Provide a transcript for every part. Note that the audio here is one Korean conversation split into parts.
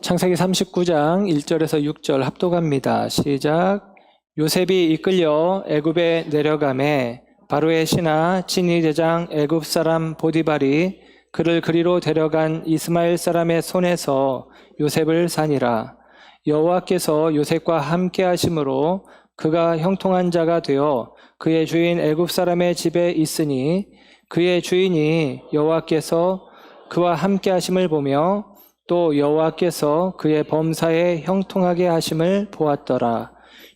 창세기 39장 1절에서 6절 합독합니다. 시작. 요셉이 이끌려 애굽에 내려가매 바로의 신하 진위 대장 애굽 사람 보디발이 그를 그리로 데려간 이스마엘 사람의 손에서 요셉을 산이라. 여호와께서 요셉과 함께 하심으로 그가 형통한 자가 되어 그의 주인 애굽 사람의 집에 있으니 그의 주인이 여호와께서 그와 함께 하심을 보며 또 여호와께서 그의 범사에 형통하게 하심을 보았더라.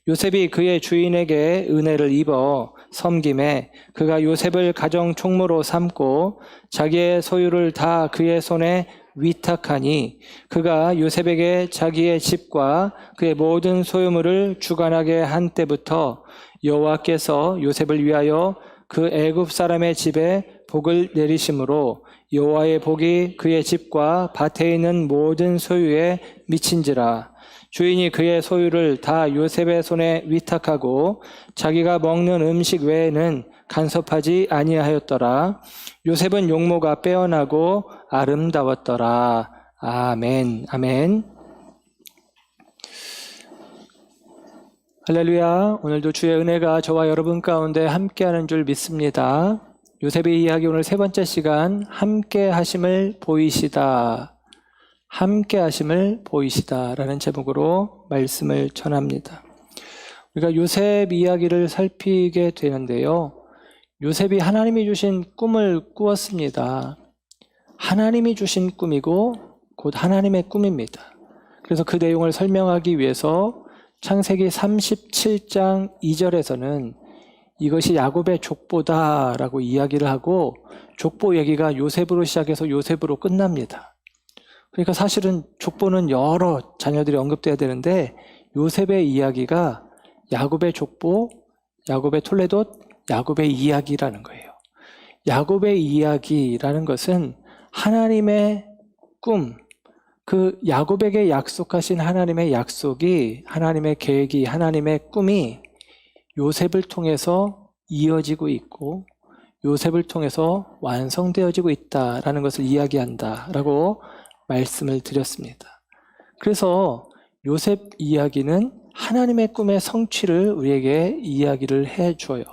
요셉이 그의 주인에게 은혜를 입어 섬김에 그가 요셉을 가정 총무로 삼고 자기의 소유를 다 그의 손에 위탁하니 그가 요셉에게 자기의 집과 그의 모든 소유물을 주관하게 한 때부터 여호와께서 요셉을 위하여 그 애굽 사람의 집에 복을 내리심으로 여호와의 복이 그의 집과 밭에 있는 모든 소유에 미친지라. 주인이 그의 소유를 다 요셉의 손에 위탁하고 자기가 먹는 음식 외에는 간섭하지 아니하였더라. 요셉은 용모가 빼어나고 아름다웠더라. 아멘. 아멘. 할렐루야. 오늘도 주의 은혜가 저와 여러분 가운데 함께하는 줄 믿습니다. 요셉의 이야기 오늘 세 번째 시간, 함께 하심을 보이시다. 함께 하심을 보이시다 라는 제목으로 말씀을 전합니다. 우리가 요셉 이야기를 살피게 되는데요. 요셉이 하나님이 주신 꿈을 꾸었습니다. 하나님이 주신 꿈이고 곧 하나님의 꿈입니다. 그래서 그 내용을 설명하기 위해서 창세기 37장 2절에서는 이것이 야곱의 족보다라고 이야기를 하고 족보 얘기가 요셉으로 시작해서 요셉으로 끝납니다. 그러니까 사실은 족보는 여러 자녀들이 언급돼야 되는데 요셉의 이야기가 야곱의 족보, 야곱의 톨레돗, 야곱의 이야기라는 거예요. 야곱의 이야기라는 것은 하나님의 꿈, 그 야곱에게 약속하신 하나님의 약속이, 하나님의 계획이, 하나님의 꿈이 요셉을 통해서 이어지고 있고 요셉을 통해서 완성되어지고 있다라는 것을 이야기한다라고 말씀을 드렸습니다. 그래서 요셉 이야기는 하나님의 꿈의 성취를 우리에게 이야기를 해줘요.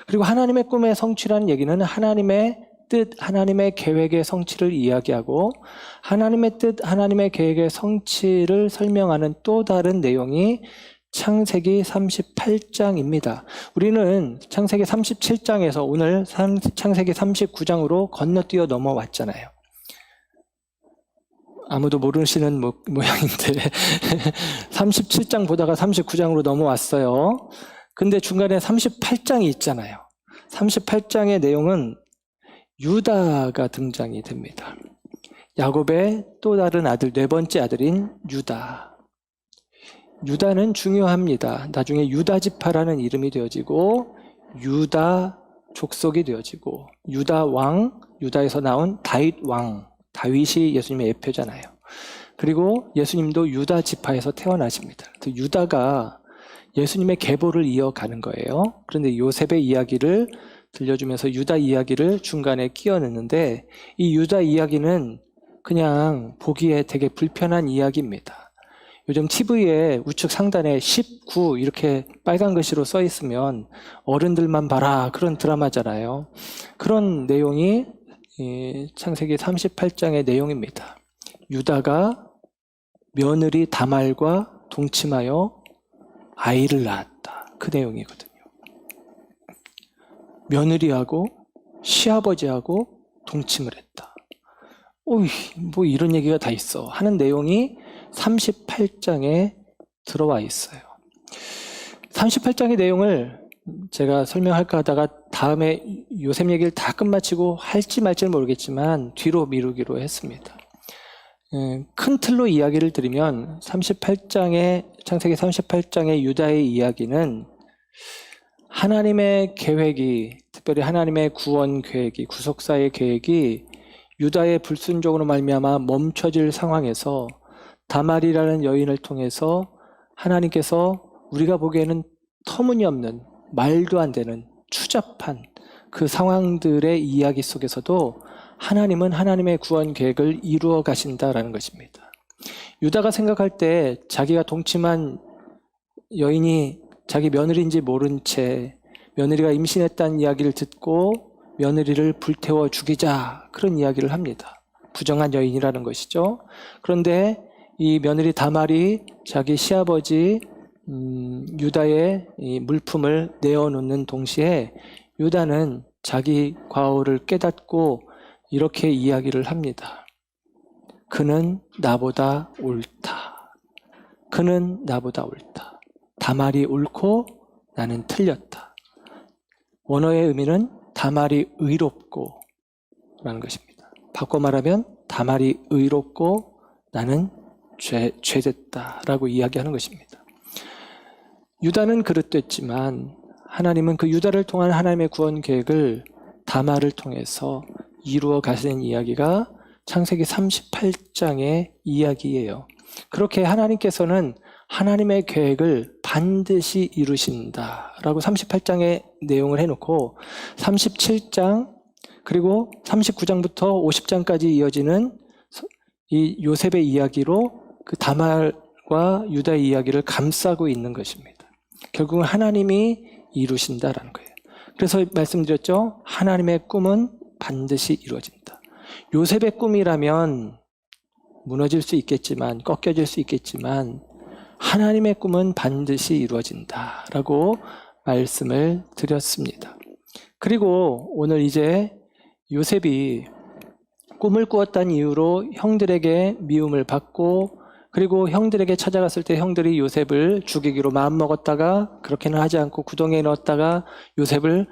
그리고 하나님의 꿈의 성취라는 얘기는 하나님의 뜻, 하나님의 계획의 성취를 이야기하고 하나님의 뜻, 하나님의 계획의 성취를 설명하는 또 다른 내용이 창세기 38장입니다. 우리는 창세기 37장에서 오늘 창세기 39장으로 건너뛰어 넘어왔잖아요. 아무도 모르시는 모양인데 37장 보다가 39장으로 넘어왔어요. 근데 중간에 38장이 있잖아요. 38장의 내용은 유다가 등장이 됩니다. 야곱의 또 다른 아들, 네 번째 아들인 유다. 유다는 중요합니다. 나중에 유다지파라는 이름이 되어지고 유다 족속이 되어지고 유다 왕, 유다에서 나온 다윗 왕, 다윗이 예수님의 예표잖아요. 그리고 예수님도 유다지파에서 태어나십니다. 그 유다가 예수님의 계보를 이어가는 거예요. 그런데 요셉의 이야기를 들려주면서 유다 이야기를 중간에 끼워 넣는데 이 유다 이야기는 그냥 보기에 되게 불편한 이야기입니다. 요즘 TV에 우측 상단에 19 이렇게 빨간 글씨로 써 있으면 어른들만 봐라 그런 드라마잖아요. 그런 내용이 창세기 38장의 내용입니다. 유다가 며느리 다말과 동침하여 아이를 낳았다. 그 내용이거든요. 며느리하고 시아버지하고 동침을 했다. 오이, 뭐 이런 얘기가 다 있어 하는 내용이 38장에 들어와 있어요. 38장의 내용을 제가 설명할까 하다가 다음에 요셉 얘기를 다 끝마치고 할지 말지는 모르겠지만 뒤로 미루기로 했습니다. 큰 틀로 이야기를 드리면 창세기 38장의 유다의 이야기는 하나님의 계획이, 특별히 하나님의 구원 계획이, 구속사의 계획이 유다의 불순종으로 말미암아 멈춰질 상황에서 다말이라는 여인을 통해서 하나님께서 우리가 보기에는 터무니없는, 말도 안 되는 추잡한 그 상황들의 이야기 속에서도 하나님은 하나님의 구원 계획을 이루어 가신다라는 것입니다. 유다가 생각할 때 자기가 동침한 여인이 자기 며느리인지 모른 채 며느리가 임신했다는 이야기를 듣고 며느리를 불태워 죽이자, 그런 이야기를 합니다. 부정한 여인이라는 것이죠. 그런데 이 며느리 다말이 자기 시아버지 유다의 이 물품을 내어놓는 동시에 유다는 자기 과오를 깨닫고 이렇게 이야기를 합니다. 그는 나보다 옳다. 그는 나보다 옳다. 다말이 옳고 나는 틀렸다. 원어의 의미는 다말이 의롭고 라는 것입니다. 바꿔 말하면 다말이 의롭고 나는 죄됐다 라고 이야기하는 것입니다. 유다는 그릇됐지만 하나님은 그 유다를 통한 하나님의 구원 계획을 다말을 통해서 이루어 가시는 이야기가 창세기 38장의 이야기예요. 그렇게 하나님께서는 하나님의 계획을 반드시 이루신다라고 38장의 내용을 해놓고 37장 그리고 39장부터 50장까지 이어지는 이 요셉의 이야기로 그 다말과 유다의 이야기를 감싸고 있는 것입니다. 결국은 하나님이 이루신다라는 거예요. 그래서 말씀드렸죠. 하나님의 꿈은 반드시 이루어진다. 요셉의 꿈이라면 무너질 수 있겠지만, 꺾여질 수 있겠지만 하나님의 꿈은 반드시 이루어진다라고 말씀을 드렸습니다. 그리고 오늘 이제 요셉이 꿈을 꾸었다는 이유로 형들에게 미움을 받고, 그리고 형들에게 찾아갔을 때 형들이 요셉을 죽이기로 마음먹었다가 그렇게는 하지 않고 구덩이에 넣었다가 요셉을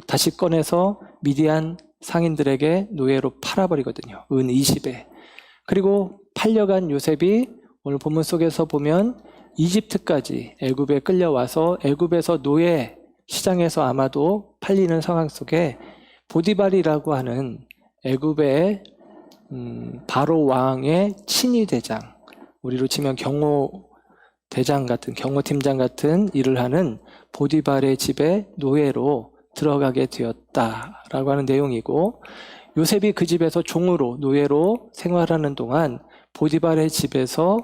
다시 꺼내서 미디안 상인들에게 노예로 팔아버리거든요. 은 20에. 그리고 팔려간 요셉이 오늘 본문 속에서 보면 이집트까지 애굽에 끌려와서 애굽에서 노예 시장에서 아마도 팔리는 상황 속에 보디발이라고 하는 애굽의 바로 왕의 친위 대장, 우리로 치면 경호 대장 같은, 경호팀장 같은 일을 하는 보디발의 집에 노예로 들어가게 되었다라고 하는 내용이고, 요셉이 그 집에서 종으로 노예로 생활하는 동안 보디발의 집에서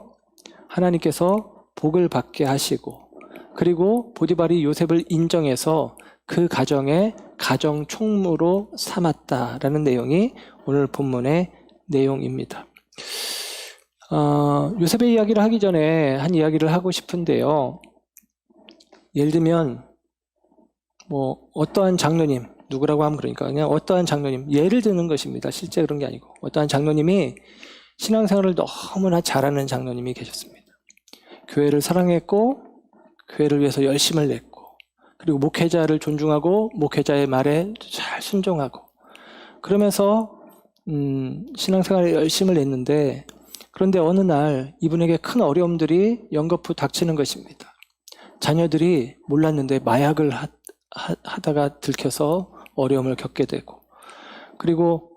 하나님께서 복을 받게 하시고, 그리고 보디발이 요셉을 인정해서 그 가정의 가정 총무로 삼았다라는 내용이 오늘 본문의 내용입니다. 요셉의 이야기를 하기 전에 한 이야기를 하고 싶은데요. 예를 들면 어떠한 장로님, 누구라고 하면 그러니까 그냥 어떠한 장로님, 예를 드는 것입니다. 실제 그런 게 아니고 어떠한 장로님이 신앙생활을 너무나 잘하는 장로님이 계셨습니다. 교회를 사랑했고 교회를 위해서 열심을 냈고, 그리고 목회자를 존중하고 목회자의 말에 잘 순종하고, 그러면서 신앙생활에 열심을 냈는데, 그런데 어느 날 이분에게 큰 어려움들이 연거푸 닥치는 것입니다. 자녀들이 몰랐는데 마약을 하다가 들켜서 어려움을 겪게 되고, 그리고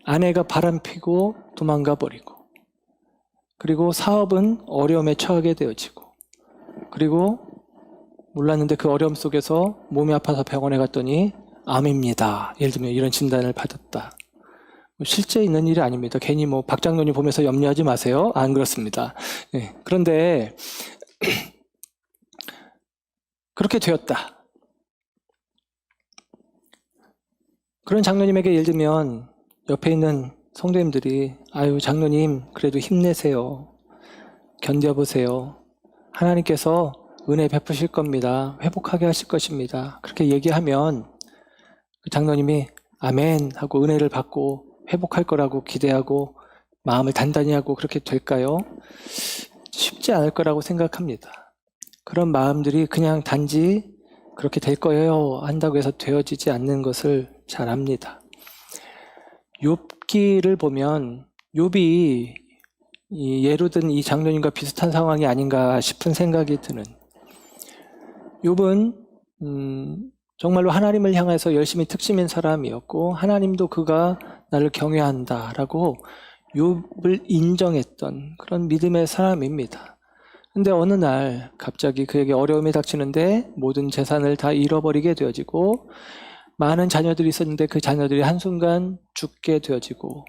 아내가 바람피고 도망가 버리고, 그리고 사업은 어려움에 처하게 되어지고, 그리고 몰랐는데 그 어려움 속에서 몸이 아파서 병원에 갔더니 암입니다. 예를 들면 이런 진단을 받았다. 실제 있는 일이 아닙니다. 괜히 박 장로님 보면서 염려하지 마세요. 안 그렇습니다. 네. 그런데 그렇게 되었다. 그런 장로님에게 예를 들면 옆에 있는 성도님들이 아유 장로님 그래도 힘내세요. 견뎌보세요. 하나님께서 은혜 베푸실 겁니다. 회복하게 하실 것입니다. 그렇게 얘기하면 그 장로님이 아멘 하고 은혜를 받고 회복할 거라고 기대하고 마음을 단단히 하고 그렇게 될까요? 쉽지 않을 거라고 생각합니다. 그런 마음들이 그냥 단지 그렇게 될 거예요 한다고 해서 되어지지 않는 것을 잘 압니다. 욥기를 보면 욥이 예로 든 이 장로님과 비슷한 상황이 아닌가 싶은 생각이 드는, 욥은 정말로 하나님을 향해서 열심히 특심인 사람이었고 하나님도 그가 나를 경외한다라고 욥을 인정했던 그런 믿음의 사람입니다. 근데 어느 날 갑자기 그에게 어려움이 닥치는데 모든 재산을 다 잃어버리게 되어지고, 많은 자녀들이 있었는데 그 자녀들이 한순간 죽게 되어지고,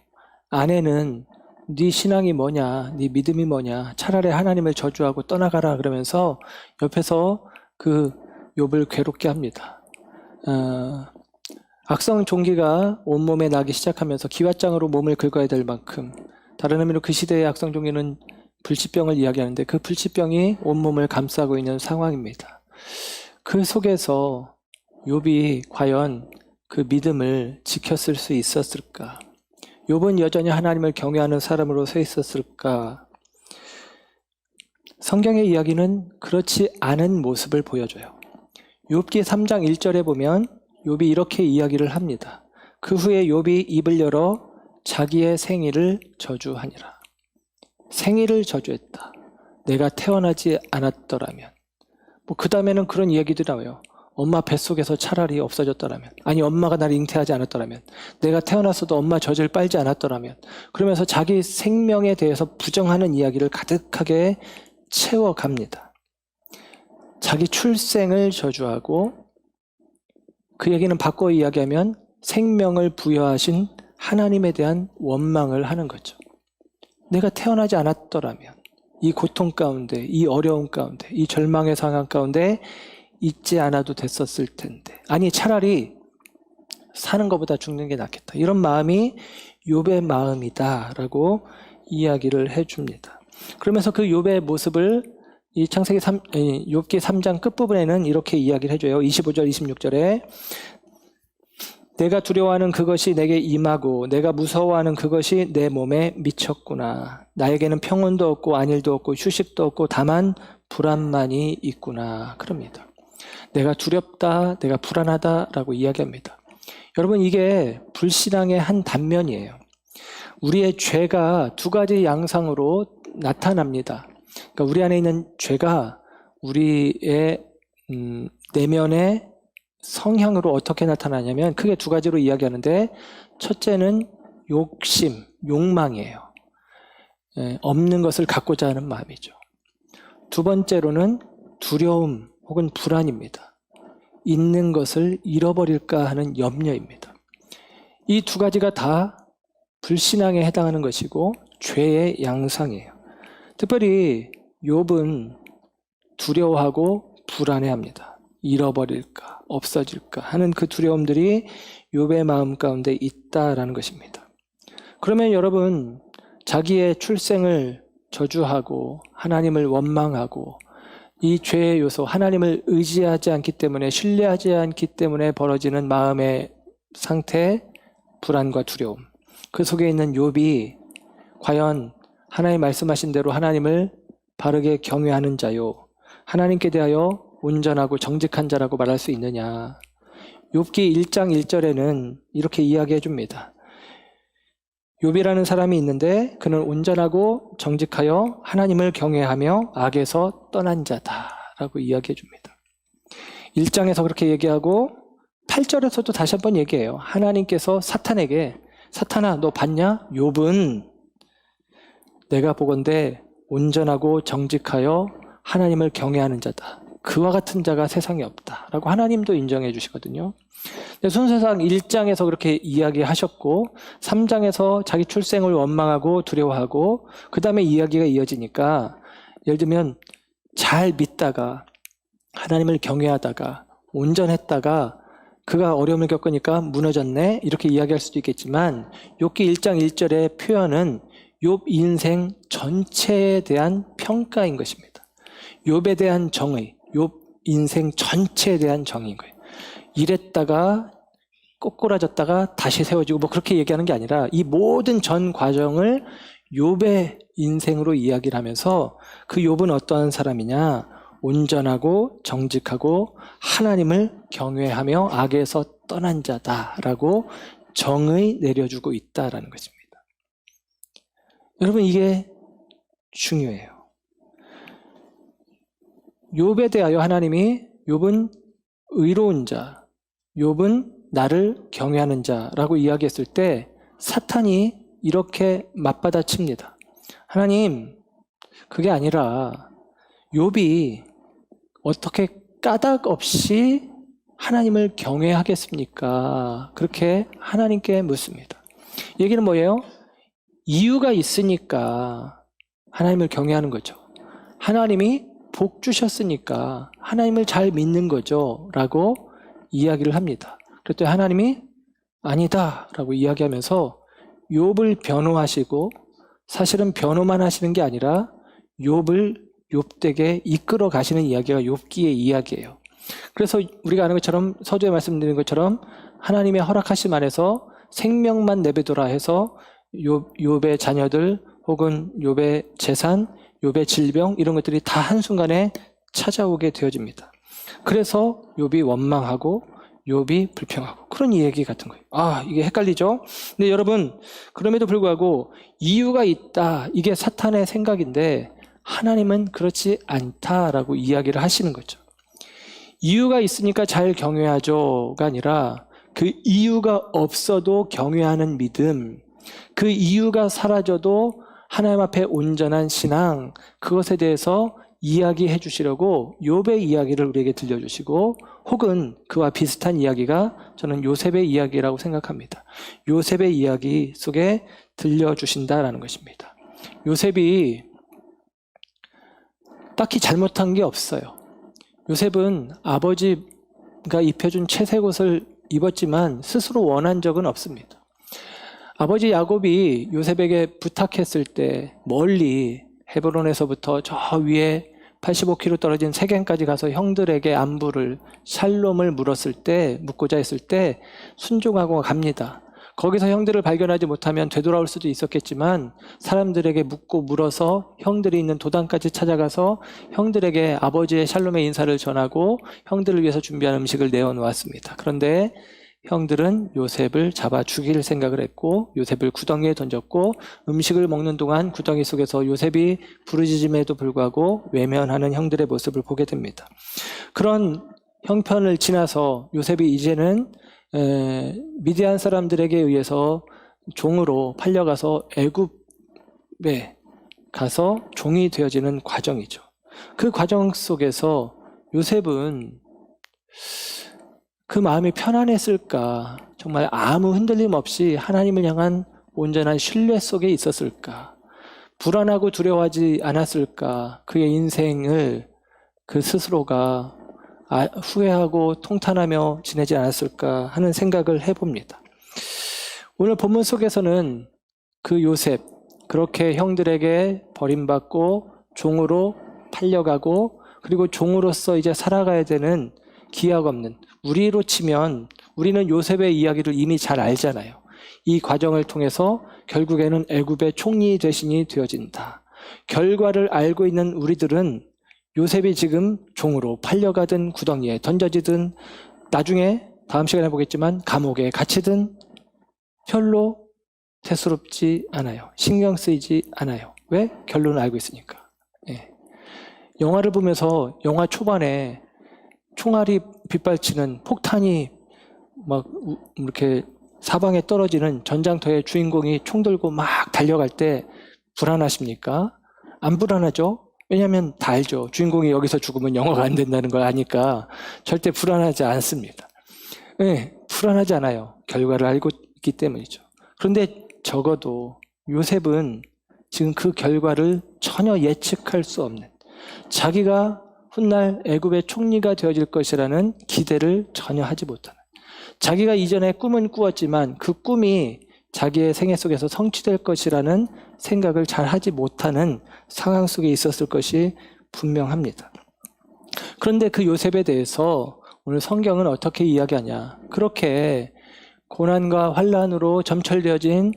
아내는 네 신앙이 뭐냐, 네 믿음이 뭐냐, 차라리 하나님을 저주하고 떠나가라 그러면서 옆에서 그 욥을 괴롭게 합니다. 악성 종기가 온몸에 나기 시작하면서 기왓장으로 몸을 긁어야 될 만큼, 다른 의미로 그 시대의 악성 종기는 불치병을 이야기하는데 그 불치병이 온몸을 감싸고 있는 상황입니다. 그 속에서 욥이 과연 그 믿음을 지켰을 수 있었을까? 욥은 여전히 하나님을 경외하는 사람으로 서 있었을까? 성경의 이야기는 그렇지 않은 모습을 보여줘요. 욥기 3장 1절에 보면 욥이 이렇게 이야기를 합니다. 그 후에 욥이 입을 열어 자기의 생일을 저주하니라. 생일을 저주했다. 내가 태어나지 않았더라면. 그 다음에는 그런 이야기들이 나와요. 엄마 뱃속에서 차라리 없어졌더라면, 아니 엄마가 나를 잉태하지 않았더라면, 내가 태어났어도 엄마 젖을 빨지 않았더라면, 그러면서 자기 생명에 대해서 부정하는 이야기를 가득하게 채워갑니다. 자기 출생을 저주하고, 그 얘기는 바꿔 이야기하면 생명을 부여하신 하나님에 대한 원망을 하는 거죠. 내가 태어나지 않았더라면 이 고통 가운데, 이 어려움 가운데, 이 절망의 상황 가운데 있지 않아도 됐었을 텐데, 아니 차라리 사는 것보다 죽는 게 낫겠다, 이런 마음이 욥의 마음이다라고 이야기를 해줍니다. 그러면서 그 욥의 모습을 이 창세기 욥기 3장 끝부분에는 이렇게 이야기를 해줘요. 25절 26절에 내가 두려워하는 그것이 내게 임하고 내가 무서워하는 그것이 내 몸에 미쳤구나. 나에게는 평온도 없고 안일도 없고 휴식도 없고 다만 불안만이 있구나. 그럽니다. 내가 두렵다, 내가 불안하다라고 이야기합니다. 여러분, 이게 불신앙의 한 단면이에요. 우리의 죄가 두 가지 양상으로 나타납니다. 그러니까 우리 안에 있는 죄가 우리의 내면의 성향으로 어떻게 나타나냐면 크게 두 가지로 이야기하는데, 첫째는 욕심, 욕망이에요. 없는 것을 갖고자 하는 마음이죠. 두 번째로는 두려움 혹은 불안입니다. 있는 것을 잃어버릴까 하는 염려입니다. 이 두 가지가 다 불신앙에 해당하는 것이고 죄의 양상이에요. 특별히 욥은 두려워하고 불안해합니다. 잃어버릴까, 없어질까 하는 그 두려움들이 욥의 마음 가운데 있다라는 것입니다. 그러면 여러분, 자기의 출생을 저주하고 하나님을 원망하고 이 죄의 요소, 하나님을 의지하지 않기 때문에, 신뢰하지 않기 때문에 벌어지는 마음의 상태, 불안과 두려움, 그 속에 있는 욥이 과연 하나님 말씀하신 대로 하나님을 바르게 경외하는 자요, 하나님께 대하여 온전하고 정직한 자라고 말할 수 있느냐. 욥기 1장 1절에는 이렇게 이야기해 줍니다. 욥이라는 사람이 있는데 그는 온전하고 정직하여 하나님을 경외하며 악에서 떠난 자다라고 이야기해 줍니다. 1장에서 그렇게 얘기하고 8절에서도 다시 한번 얘기해요. 하나님께서 사탄에게, 사탄아 너 봤냐? 욥은 내가 보건대 온전하고 정직하여 하나님을 경외하는 자다. 그와 같은 자가 세상에 없다라고 하나님도 인정해 주시거든요. 순서상 1장에서 그렇게 이야기하셨고 3장에서 자기 출생을 원망하고 두려워하고 그 다음에 이야기가 이어지니까, 예를 들면 잘 믿다가 하나님을 경외하다가 온전했다가 그가 어려움을 겪으니까 무너졌네, 이렇게 이야기할 수도 있겠지만 욥기 1장 1절의 표현은 욥 인생 전체에 대한 평가인 것입니다. 욥에 대한 정의, 욥 인생 전체에 대한 정의인 거예요. 이랬다가 꼬꾸라졌다가 다시 세워지고 뭐 그렇게 얘기하는 게 아니라 이 모든 전 과정을 욥의 인생으로 이야기를 하면서 그 욥은 어떠한 사람이냐, 온전하고 정직하고 하나님을 경외하며 악에서 떠난 자다라고 정의 내려주고 있다라는 것입니다. 여러분, 이게 중요해요. 욥에 대하여 하나님이 욥은 의로운 자, 욥은 나를 경외하는 자라고 이야기했을 때 사탄이 이렇게 맞받아칩니다. 하나님, 그게 아니라 욥이 어떻게 까닭 없이 하나님을 경외하겠습니까? 그렇게 하나님께 묻습니다. 얘기는 뭐예요? 이유가 있으니까 하나님을 경외하는 거죠. 하나님이 복 주셨으니까 하나님을 잘 믿는 거죠 라고 이야기를 합니다. 그랬더니 하나님이 아니다 라고 이야기하면서 욥을 변호하시고, 사실은 변호만 하시는 게 아니라 욥을 욥되게 이끌어 가시는 이야기가 욥기의 이야기예요. 그래서 우리가 아는 것처럼, 서두에 말씀드린 것처럼 하나님의 허락하심 안에서 생명만 내비둬라 해서 욥의 자녀들 혹은 욥의 재산, 욥의 질병 이런 것들이 다 한순간에 찾아오게 되어집니다. 그래서 욥이 원망하고 욥이 불평하고 그런 얘기 같은 거예요. 이게 헷갈리죠? 근데 여러분, 그럼에도 불구하고 이유가 있다, 이게 사탄의 생각인데 하나님은 그렇지 않다라고 이야기를 하시는 거죠. 이유가 있으니까 잘 경외하죠가 아니라 그 이유가 없어도 경외하는 믿음, 그 이유가 사라져도 하나님 앞에 온전한 신앙, 그것에 대해서 이야기해 주시려고 욥의 이야기를 우리에게 들려주시고, 혹은 그와 비슷한 이야기가 저는 요셉의 이야기라고 생각합니다. 요셉의 이야기 속에 들려주신다라는 것입니다. 요셉이 딱히 잘못한 게 없어요. 요셉은 아버지가 입혀준 채색 옷을 입었지만 스스로 원한 적은 없습니다. 아버지 야곱이 요셉에게 부탁했을 때 멀리 헤브론에서부터 저 위에 85km 떨어진 세겜까지 가서 형들에게 안부를, 샬롬을 묻고자 했을 때 순종하고 갑니다. 거기서 형들을 발견하지 못하면 되돌아올 수도 있었겠지만 사람들에게 묻고 물어서 형들이 있는 도단까지 찾아가서 형들에게 아버지의 샬롬의 인사를 전하고 형들을 위해서 준비한 음식을 내어놓았습니다. 그런데 형들은 요셉을 잡아 죽일 생각을 했고 요셉을 구덩이에 던졌고, 음식을 먹는 동안 구덩이 속에서 요셉이 부르짖음에도 불구하고 외면하는 형들의 모습을 보게 됩니다. 그런 형편을 지나서 요셉이 이제는 미디안 사람들에게 의해서 종으로 팔려가서 애굽에 가서 종이 되어지는 과정이죠. 그 과정 속에서 요셉은 그 마음이 편안했을까? 정말 아무 흔들림 없이 하나님을 향한 온전한 신뢰 속에 있었을까? 불안하고 두려워하지 않았을까? 그의 인생을 그 스스로가 후회하고 통탄하며 지내지 않았을까 하는 생각을 해봅니다. 오늘 본문 속에서는 그 요셉, 그렇게 형들에게 버림받고 종으로 팔려가고, 그리고 종으로서 이제 살아가야 되는 기약 없는, 우리로 치면 우리는 요셉의 이야기를 이미 잘 알잖아요. 이 과정을 통해서 결국에는 애굽의 총리 대신이 되어진다. 결과를 알고 있는 우리들은 요셉이 지금 종으로 팔려가든 구덩이에 던져지든 나중에 다음 시간에 보겠지만 감옥에 갇히든 별로 대수롭지 않아요. 신경 쓰이지 않아요. 왜? 결론을 알고 있으니까. 영화를 보면서 영화 초반에 총알이 빗발치는, 폭탄이 막 이렇게 사방에 떨어지는 전장터에 주인공이 총 들고 막 달려갈 때 불안하십니까? 안 불안하죠? 왜냐하면 다 알죠. 주인공이 여기서 죽으면 영화가 안 된다는 걸 아니까 절대 불안하지 않습니다. 불안하지 않아요. 결과를 알고 있기 때문이죠. 그런데 적어도 요셉은 지금 그 결과를 전혀 예측할 수 없는, 자기가 훗날 애굽의 총리가 되어질 것이라는 기대를 전혀 하지 못하는, 자기가 이전에 꿈은 꾸었지만 그 꿈이 자기의 생애 속에서 성취될 것이라는 생각을 잘 하지 못하는 상황 속에 있었을 것이 분명합니다. 그런데 그 요셉에 대해서 오늘 성경은 어떻게 이야기하냐? 그렇게 고난과 환난으로 점철되어진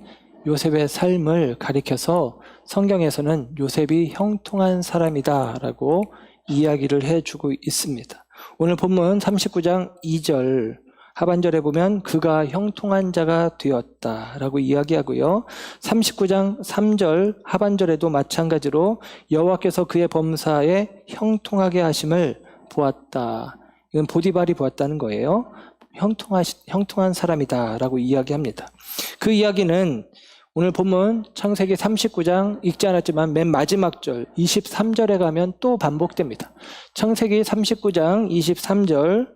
요셉의 삶을 가리켜서 성경에서는 요셉이 형통한 사람이다라고 이야기를 해주고 있습니다. 오늘 본문 39장 2절 하반절에 보면 그가 형통한 자가 되었다라고 이야기하고요. 39장 3절 하반절에도 마찬가지로 여호와께서 그의 범사에 형통하게 하심을 보았다. 이건 보디발이 보았다는 거예요. 형통한 사람이다라고 이야기합니다. 그 이야기는 오늘 본문 창세기 39장 읽지 않았지만 맨 마지막 절 23절에 가면 또 반복됩니다. 창세기 39장 23절,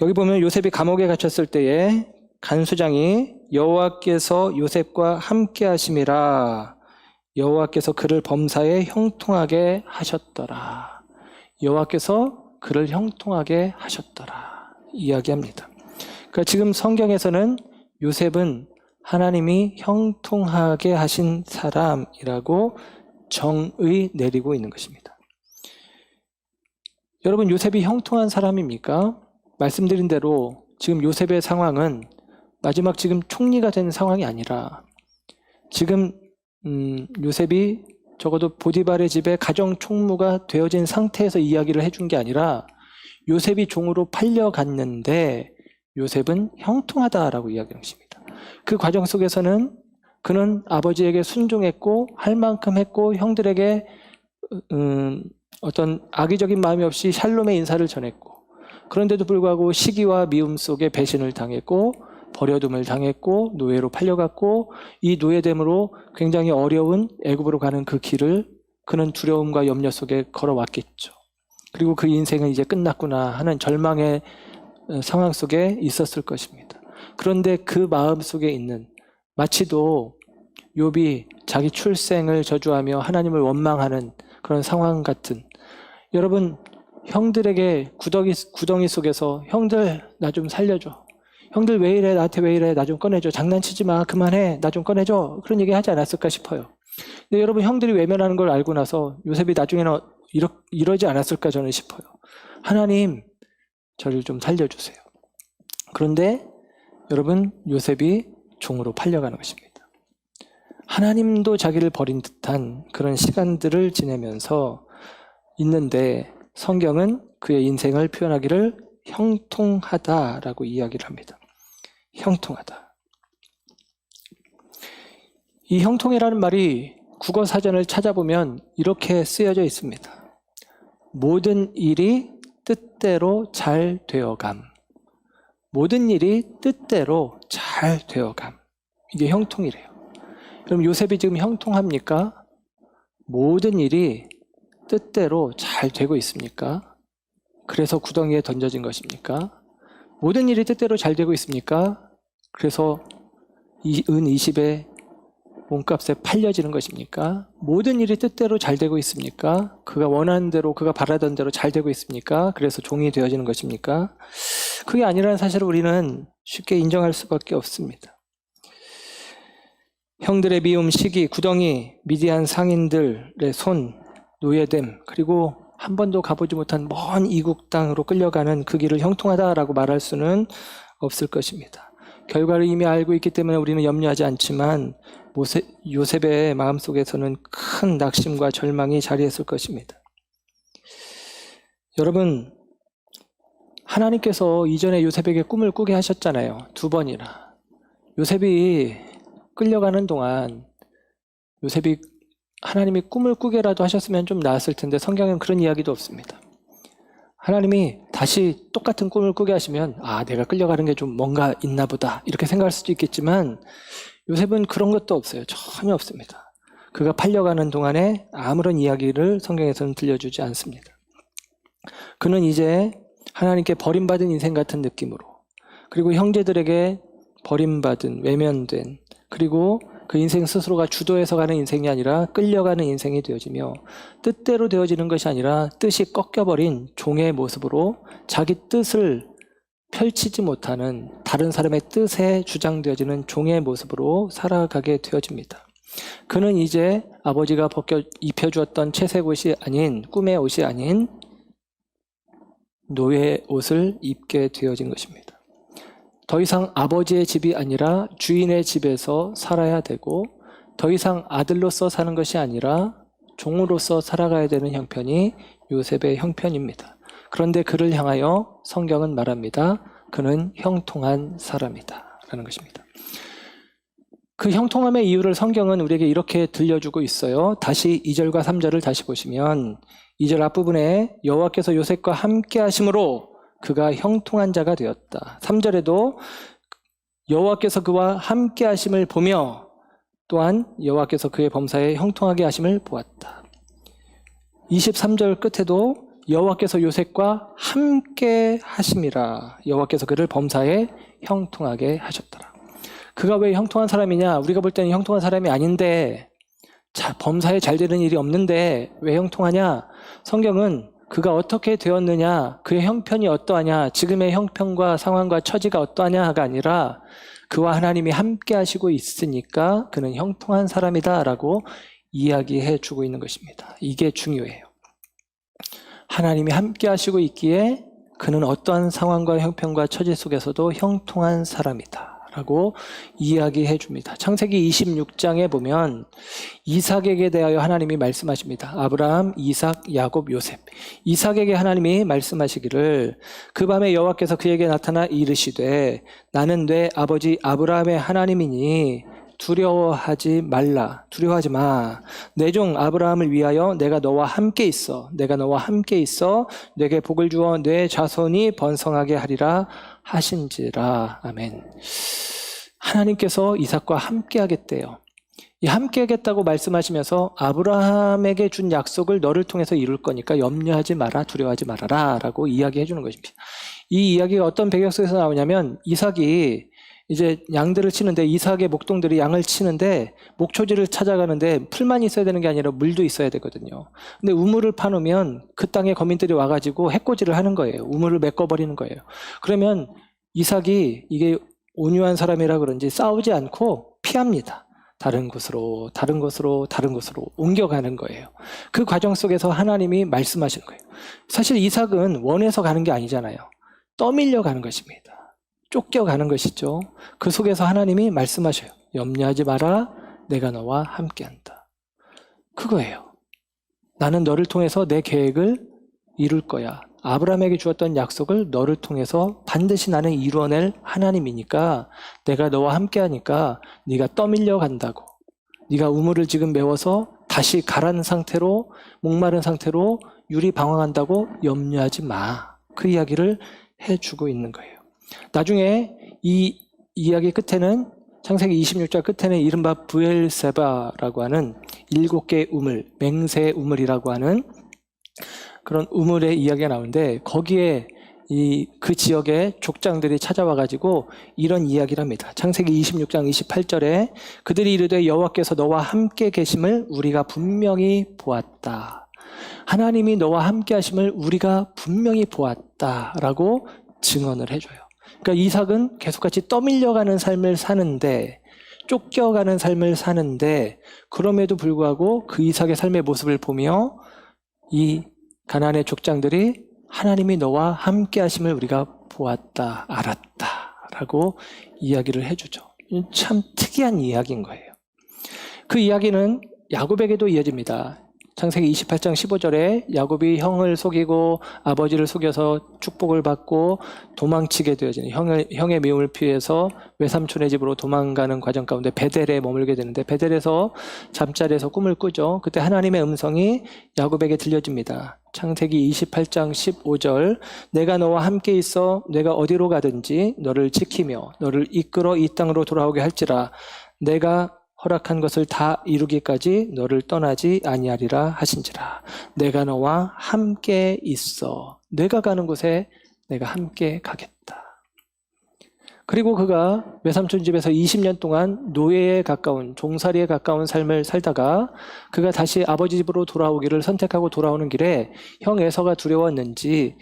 여기 보면 요셉이 감옥에 갇혔을 때에 간수장이 여호와께서 요셉과 함께 하심이라 여호와께서 그를 범사에 형통하게 하셨더라. 여호와께서 그를 형통하게 하셨더라 이야기합니다. 그러니까 지금 성경에서는 요셉은 하나님이 형통하게 하신 사람이라고 정의 내리고 있는 것입니다. 여러분, 요셉이 형통한 사람입니까? 말씀드린 대로 지금 요셉의 상황은 마지막 지금 총리가 된 상황이 아니라 지금 요셉이 적어도 보디발의 집에 가정 총무가 되어진 상태에서 이야기를 해준 게 아니라 요셉이 종으로 팔려갔는데 요셉은 형통하다라고 이야기하는 것입니다. 그 과정 속에서는 그는 아버지에게 순종했고 할 만큼 했고 형들에게 어떤 악의적인 마음이 없이 샬롬의 인사를 전했고 그런데도 불구하고 시기와 미움 속에 배신을 당했고 버려둠을 당했고 노예로 팔려갔고 이 노예됨으로 굉장히 어려운 애굽으로 가는 그 길을 그는 두려움과 염려 속에 걸어왔겠죠. 그리고 그 인생은 이제 끝났구나 하는 절망의 상황 속에 있었을 것입니다. 그런데 그 마음 속에 있는 마치도 욥이 자기 출생을 저주하며 하나님을 원망하는 그런 상황 같은 여러분 형들에게 구덩이 속에서 형들 나 좀 살려줘. 형들 왜 이래 나한테 왜 이래 나 좀 꺼내줘. 장난치지 마 그만해 나 좀 꺼내줘. 그런 얘기 하지 않았을까 싶어요. 근데 여러분 형들이 외면하는 걸 알고 나서 요셉이 나중에는 이러지 않았을까 저는 싶어요. 하나님 저를 좀 살려주세요. 그런데 여러분 요셉이 종으로 팔려가는 것입니다. 하나님도 자기를 버린 듯한 그런 시간들을 지내면서 있는데 성경은 그의 인생을 표현하기를 형통하다라고 이야기를 합니다. 형통하다. 이 형통이라는 말이 국어사전을 찾아보면 이렇게 쓰여져 있습니다. 모든 일이 뜻대로 잘 되어감. 모든 일이 뜻대로 잘 되어감. 이게 형통이래요. 그럼 요셉이 지금 형통합니까? 모든 일이 뜻대로 잘 되고 있습니까? 그래서 구덩이에 던져진 것입니까? 모든 일이 뜻대로 잘 되고 있습니까? 그래서 은 20에 몸값에 팔려지는 것입니까? 모든 일이 뜻대로 잘 되고 있습니까? 그가 원하는 대로 그가 바라던 대로 잘 되고 있습니까? 그래서 종이 되어지는 것입니까? 그게 아니라는 사실을 우리는 쉽게 인정할 수밖에 없습니다. 형들의 미움, 시기, 구덩이, 미디안 상인들의 손, 노예됨, 그리고 한 번도 가보지 못한 먼 이국 땅으로 끌려가는 그 길을 형통하다라고 말할 수는 없을 것입니다. 결과를 이미 알고 있기 때문에 우리는 염려하지 않지만 요셉의 마음속에서는 큰 낙심과 절망이 자리했을 것입니다. 여러분, 하나님께서 이전에 요셉에게 꿈을 꾸게 하셨잖아요. 2번이나. 요셉이 끌려가는 동안 요셉이 하나님이 꿈을 꾸게라도 하셨으면 좀 나았을 텐데 성경에는 그런 이야기도 없습니다. 하나님이 다시 똑같은 꿈을 꾸게 하시면 내가 끌려가는 게 좀 뭔가 있나 보다 이렇게 생각할 수도 있겠지만 요셉은 그런 것도 없어요. 전혀 없습니다. 그가 팔려가는 동안에 아무런 이야기를 성경에서는 들려주지 않습니다. 그는 이제 하나님께 버림받은 인생 같은 느낌으로 그리고 형제들에게 버림받은 외면된 그리고 그 인생 스스로가 주도해서 가는 인생이 아니라 끌려가는 인생이 되어지며 뜻대로 되어지는 것이 아니라 뜻이 꺾여버린 종의 모습으로 자기 뜻을 펼치지 못하는 다른 사람의 뜻에 주장되어지는 종의 모습으로 살아가게 되어집니다. 그는 이제 아버지가 입혀주었던 채색 옷이 아닌 꿈의 옷이 아닌 노예 옷을 입게 되어진 것입니다. 더 이상 아버지의 집이 아니라 주인의 집에서 살아야 되고 더 이상 아들로서 사는 것이 아니라 종으로서 살아가야 되는 형편이 요셉의 형편입니다. 그런데 그를 향하여 성경은 말합니다. 그는 형통한 사람이다 라는 것입니다. 그 형통함의 이유를 성경은 우리에게 이렇게 들려주고 있어요. 다시 2절과 3절을 다시 보시면 2절 앞부분에 여호와께서 요셉과 함께 하심으로 그가 형통한 자가 되었다. 3절에도 여호와께서 그와 함께 하심을 보며 또한 여호와께서 그의 범사에 형통하게 하심을 보았다. 23절 끝에도 여호와께서 요셉과 함께 하심이라. 여호와께서 그를 범사에 형통하게 하셨더라. 그가 왜 형통한 사람이냐? 우리가 볼 때는 형통한 사람이 아닌데, 범사에 잘 되는 일이 없는데 왜 형통하냐? 성경은 그가 어떻게 되었느냐, 그의 형편이 어떠하냐, 지금의 형편과 상황과 처지가 어떠하냐가 아니라 그와 하나님이 함께 하시고 있으니까 그는 형통한 사람이다라고 이야기해 주고 있는 것입니다. 이게 중요해요. 하나님이 함께 하시고 있기에 그는 어떠한 상황과 형편과 처지 속에서도 형통한 사람이다 라고 이야기해 줍니다. 창세기 26장에 보면 이삭에게 대하여 하나님이 말씀하십니다. 아브라함, 이삭, 야곱, 요셉. 이삭에게 하나님이 말씀하시기를 그 밤에 여호와께서 그에게 나타나 이르시되 나는 내 아버지 아브라함의 하나님이니 두려워하지 말라. 두려워하지 마. 내 종 아브라함을 위하여 내가 너와 함께 있어. 내가 너와 함께 있어. 내게 복을 주어 내 자손이 번성하게 하리라 하신지라. 아멘. 하나님께서 이삭과 함께 하겠대요. 이 함께 하겠다고 말씀하시면서 아브라함에게 준 약속을 너를 통해서 이룰 거니까 염려하지 마라, 두려워하지 말아라 라고 이야기해 주는 것입니다. 이 이야기가 어떤 배경 속에서 나오냐면 이삭이 이제 양들을 치는데 이삭의 목동들이 양을 치는데 목초지를 찾아가는데 풀만 있어야 되는 게 아니라 물도 있어야 되거든요. 근데 우물을 파놓으면 그 땅에 거민들이 와가지고 해코지를 하는 거예요. 우물을 메꿔버리는 거예요. 그러면 이삭이 이게 온유한 사람이라 그런지 싸우지 않고 피합니다. 다른 곳으로 옮겨가는 거예요. 그 과정 속에서 하나님이 말씀하시는 거예요. 사실 이삭은 원해서 가는 게 아니잖아요. 떠밀려 가는 것입니다. 쫓겨가는 것이죠. 그 속에서 하나님이 말씀하셔요. 염려하지 마라. 내가 너와 함께한다. 그거예요. 나는 너를 통해서 내 계획을 이룰 거야. 아브라함에게 주었던 약속을 너를 통해서 반드시 나는 이루어낼 하나님이니까 내가 너와 함께하니까 네가 떠밀려 간다고. 네가 우물을 지금 메워서 다시 가라앉은 상태로 목마른 상태로 유리방황한다고 염려하지 마. 그 이야기를 해주고 있는 거예요. 나중에 이 이야기 끝에는 창세기 26장 끝에는 이른바 브엘세바라고 하는 7개의 우물, 맹세 우물이라고 하는 그런 우물의 이야기가 나오는데 거기에 그 지역의 족장들이 찾아와가지고 이런 이야기를 합니다. 창세기 26장 28절에 그들이 이르되 여호와께서 너와 함께 계심을 우리가 분명히 보았다. 하나님이 너와 함께 하심을 우리가 분명히 보았다라고 증언을 해줘요. 그러니까 이삭은 계속같이 떠밀려가는 삶을 사는데 쫓겨가는 삶을 사는데 그럼에도 불구하고 그 이삭의 삶의 모습을 보며 이 가나안의 족장들이 하나님이 너와 함께 하심을 우리가 보았다, 알았다 라고 이야기를 해주죠. 참 특이한 이야기인 거예요. 그 이야기는 야곱에게도 이어집니다. 창세기 28장 15절에 야곱이 형을 속이고 아버지를 속여서 축복을 받고 도망치게 되어지는 형의 미움을 피해서 외삼촌의 집으로 도망가는 과정 가운데 베델에 머물게 되는데 베델에서 잠자리에서 꿈을 꾸죠. 그때 하나님의 음성이 야곱에게 들려집니다. 창세기 28장 15절 내가 너와 함께 있어 내가 어디로 가든지 너를 지키며 너를 이끌어 이 땅으로 돌아오게 할지라 내가 허락한 것을 다 이루기까지 너를 떠나지 아니하리라 하신지라. 내가 너와 함께 있어. 내가 가는 곳에 내가 함께 가겠다. 그리고 그가 외삼촌 집에서 20년 동안 노예에 가까운 종살이에 가까운 삶을 살다가 그가 다시 아버지 집으로 돌아오기를 선택하고 돌아오는 길에 형 에서가 두려웠는지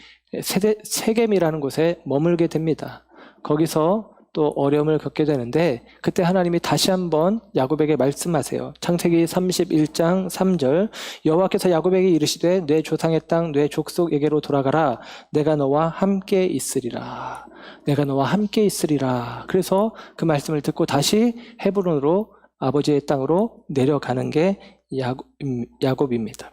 세겜이라는 곳에 머물게 됩니다. 거기서 또 어려움을 겪게 되는데 그때 하나님이 다시 한번 야곱에게 말씀하세요. 창세기 31장 3절 여호와께서 야곱에게 이르시되 내 조상의 땅 내 족속에게로 돌아가라. 내가 너와 함께 있으리라. 내가 너와 함께 있으리라. 그래서 그 말씀을 듣고 다시 헤브론으로 아버지의 땅으로 내려가는 게 야곱입니다.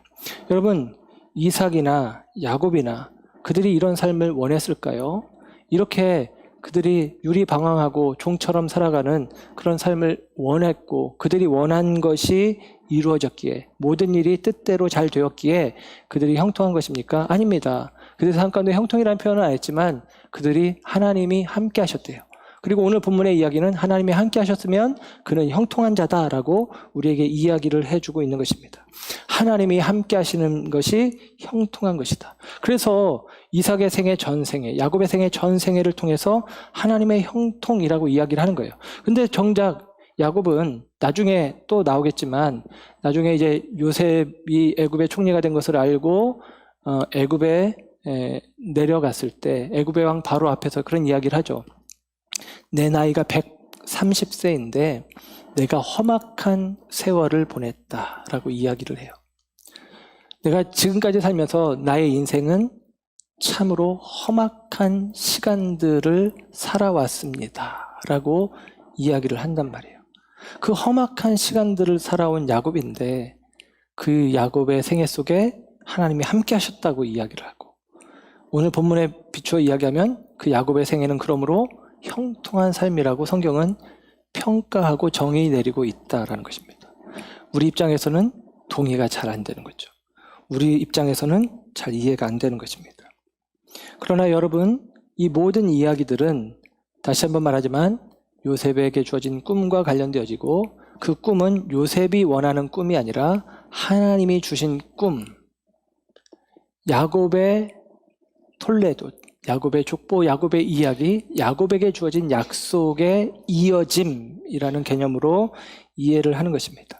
여러분 이삭이나 야곱이나 그들이 이런 삶을 원했을까요? 이렇게 그들이 유리방황하고 종처럼 살아가는 그런 삶을 원했고 그들이 원한 것이 이루어졌기에 모든 일이 뜻대로 잘 되었기에 그들이 형통한 것입니까? 아닙니다. 그들의 삶 가운데 형통이라는 표현은 안 했지만 그들이 하나님이 함께 하셨대요. 그리고 오늘 본문의 이야기는 하나님이 함께 하셨으면 그는 형통한 자다라고 우리에게 이야기를 해주고 있는 것입니다. 하나님이 함께 하시는 것이 형통한 것이다. 그래서 이삭의 생애 전생애, 야곱의 생애 전생애를 통해서 하나님의 형통이라고 이야기를 하는 거예요. 근데 정작 야곱은 나중에 또 나오겠지만 나중에 이제 요셉이 애굽의 총리가 된 것을 알고 애굽에 내려갔을 때 애굽의 왕 바로 앞에서 그런 이야기를 하죠. 내 나이가 130세인데 내가 험악한 세월을 보냈다라고 이야기를 해요. 내가 지금까지 살면서 나의 인생은 참으로 험악한 시간들을 살아왔습니다 라고 이야기를 한단 말이에요. 그 험악한 시간들을 살아온 야곱인데 그 야곱의 생애 속에 하나님이 함께 하셨다고 이야기를 하고, 오늘 본문에 비추어 이야기하면 그 야곱의 생애는 그러므로 형통한 삶이라고 성경은 평가하고 정의 내리고 있다라는 것입니다. 우리 입장에서는 동의가 잘 안 되는 거죠. 우리 입장에서는 잘 이해가 안 되는 것입니다. 그러나 여러분, 이 모든 이야기들은 다시 한번 말하지만 요셉에게 주어진 꿈과 관련되어지고, 그 꿈은 요셉이 원하는 꿈이 아니라 하나님이 주신 꿈, 야곱의 톨레도, 야곱의 족보, 야곱의 이야기, 야곱에게 주어진 약속의 이어짐이라는 개념으로 이해를 하는 것입니다.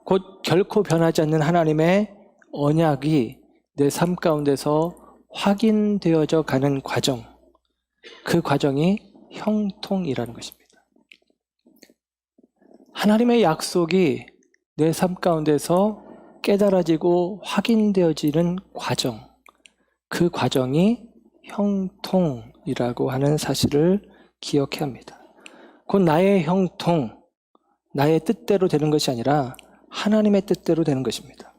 곧 결코 변하지 않는 하나님의 언약이 내 삶 가운데서 확인되어져 가는 과정, 그 과정이 형통이라는 것입니다. 하나님의 약속이 내 삶 가운데서 깨달아지고 확인되어지는 과정, 그 과정이 형통이라고 하는 사실을 기억해야 합니다. 곧 나의 형통, 나의 뜻대로 되는 것이 아니라 하나님의 뜻대로 되는 것입니다.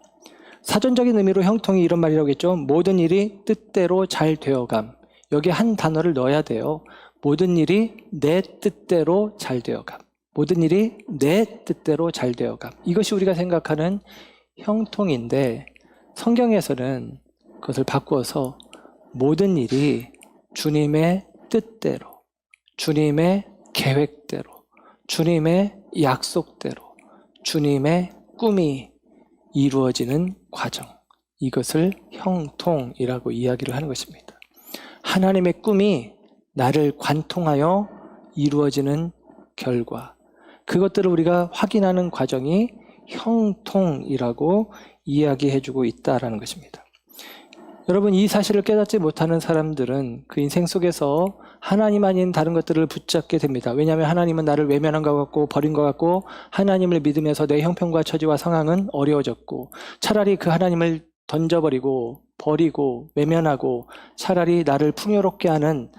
사전적인 의미로 형통이 이런 말이라고 했죠. 모든 일이 뜻대로 잘 되어감. 여기에 한 단어를 넣어야 돼요. 모든 일이 내 뜻대로 잘 되어감. 모든 일이 내 뜻대로 잘 되어감. 이것이 우리가 생각하는 형통인데, 성경에서는 그것을 바꾸어서 모든 일이 주님의 뜻대로, 주님의 계획대로, 주님의 약속대로, 주님의 꿈이 이루어지는 과정, 이것을 형통이라고 이야기를 하는 것입니다. 하나님의 꿈이 나를 관통하여 이루어지는 결과, 그것들을 우리가 확인하는 과정이 형통이라고 이야기해주고 있다는 것입니다. 여러분, 이 사실을 깨닫지 못하는 사람들은 그 인생 속에서 하나님 아닌 다른 것들을 붙잡게 됩니다. 왜냐하면 하나님은 나를 외면한 것 같고 버린 것 같고, 하나님을 믿으면서 내 형편과 처지와 상황은 어려워졌고, 차라리 그 하나님을 던져버리고 버리고 외면하고 차라리 나를 풍요롭게 하는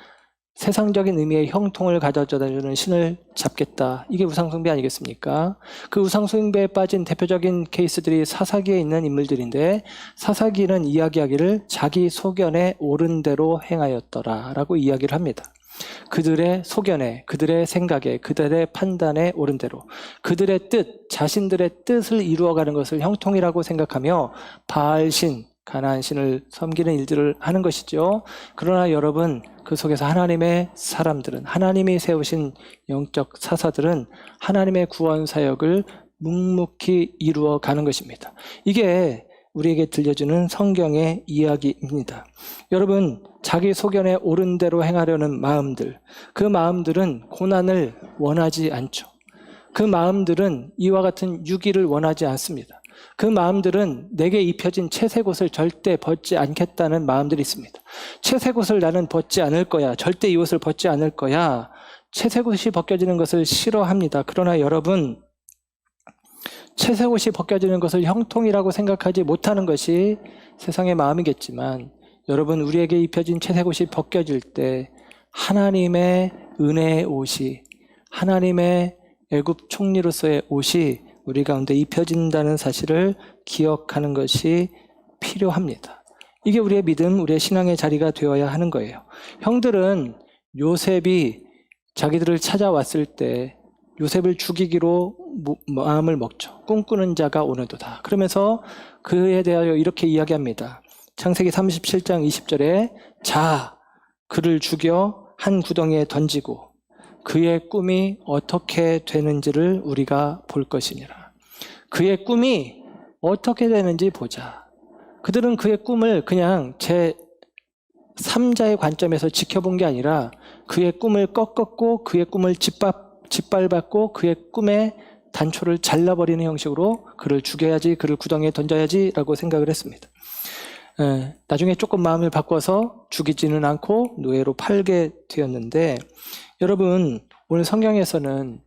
세상적인 의미의 형통을 가져다주는 신을 잡겠다. 이게 우상숭배 아니겠습니까? 그 우상숭배에 빠진 대표적인 케이스들이 사사기에 있는 인물들인데, 사사기는 이야기하기를 자기 소견에 옳은 대로 행하였더라 라고 이야기를 합니다. 그들의 소견에, 그들의 생각에, 그들의 판단에 옳은 대로, 그들의 뜻, 자신들의 뜻을 이루어가는 것을 형통이라고 생각하며 바알신, 가나안 신을 섬기는 일들을 하는 것이죠. 그러나 여러분, 그 속에서 하나님의 사람들은, 하나님이 세우신 영적 사사들은 하나님의 구원 사역을 묵묵히 이루어 가는 것입니다. 이게 우리에게 들려주는 성경의 이야기입니다. 여러분, 자기 소견에 옳은 대로 행하려는 마음들, 그 마음들은 고난을 원하지 않죠. 그 마음들은 이와 같은 유기를 원하지 않습니다. 그 마음들은 내게 입혀진 채색 옷을 절대 벗지 않겠다는 마음들이 있습니다. 채색 옷을 나는 벗지 않을 거야. 절대 이 옷을 벗지 않을 거야. 채색 옷이 벗겨지는 것을 싫어합니다. 그러나 여러분, 채색 옷이 벗겨지는 것을 형통이라고 생각하지 못하는 것이 세상의 마음이겠지만, 여러분, 우리에게 입혀진 채색 옷이 벗겨질 때 하나님의 은혜의 옷이, 하나님의 애굽 총리로서의 옷이 우리 가운데 입혀진다는 사실을 기억하는 것이 필요합니다. 이게 우리의 믿음, 우리의 신앙의 자리가 되어야 하는 거예요. 형들은 요셉이 자기들을 찾아왔을 때 요셉을 죽이기로 마음을 먹죠. 꿈꾸는 자가 오늘도다. 그러면서 그에 대하여 이렇게 이야기합니다. 창세기 37장 20절에 자, 그를 죽여 한 구덩이에 던지고 그의 꿈이 어떻게 되는지를 우리가 볼 것이니라. 그의 꿈이 어떻게 되는지 보자. 그들은 그의 꿈을 그냥 제 3자의 관점에서 지켜본 게 아니라 그의 꿈을 꺾었고 그의 꿈을 짓밟았고 그의 꿈의 단초를 잘라버리는 형식으로 그를 죽여야지, 그를 구덩이에 던져야지 라고 생각을 했습니다. 나중에 조금 마음을 바꿔서 죽이지는 않고 노예로 팔게 되었는데, 여러분 오늘 성경에서는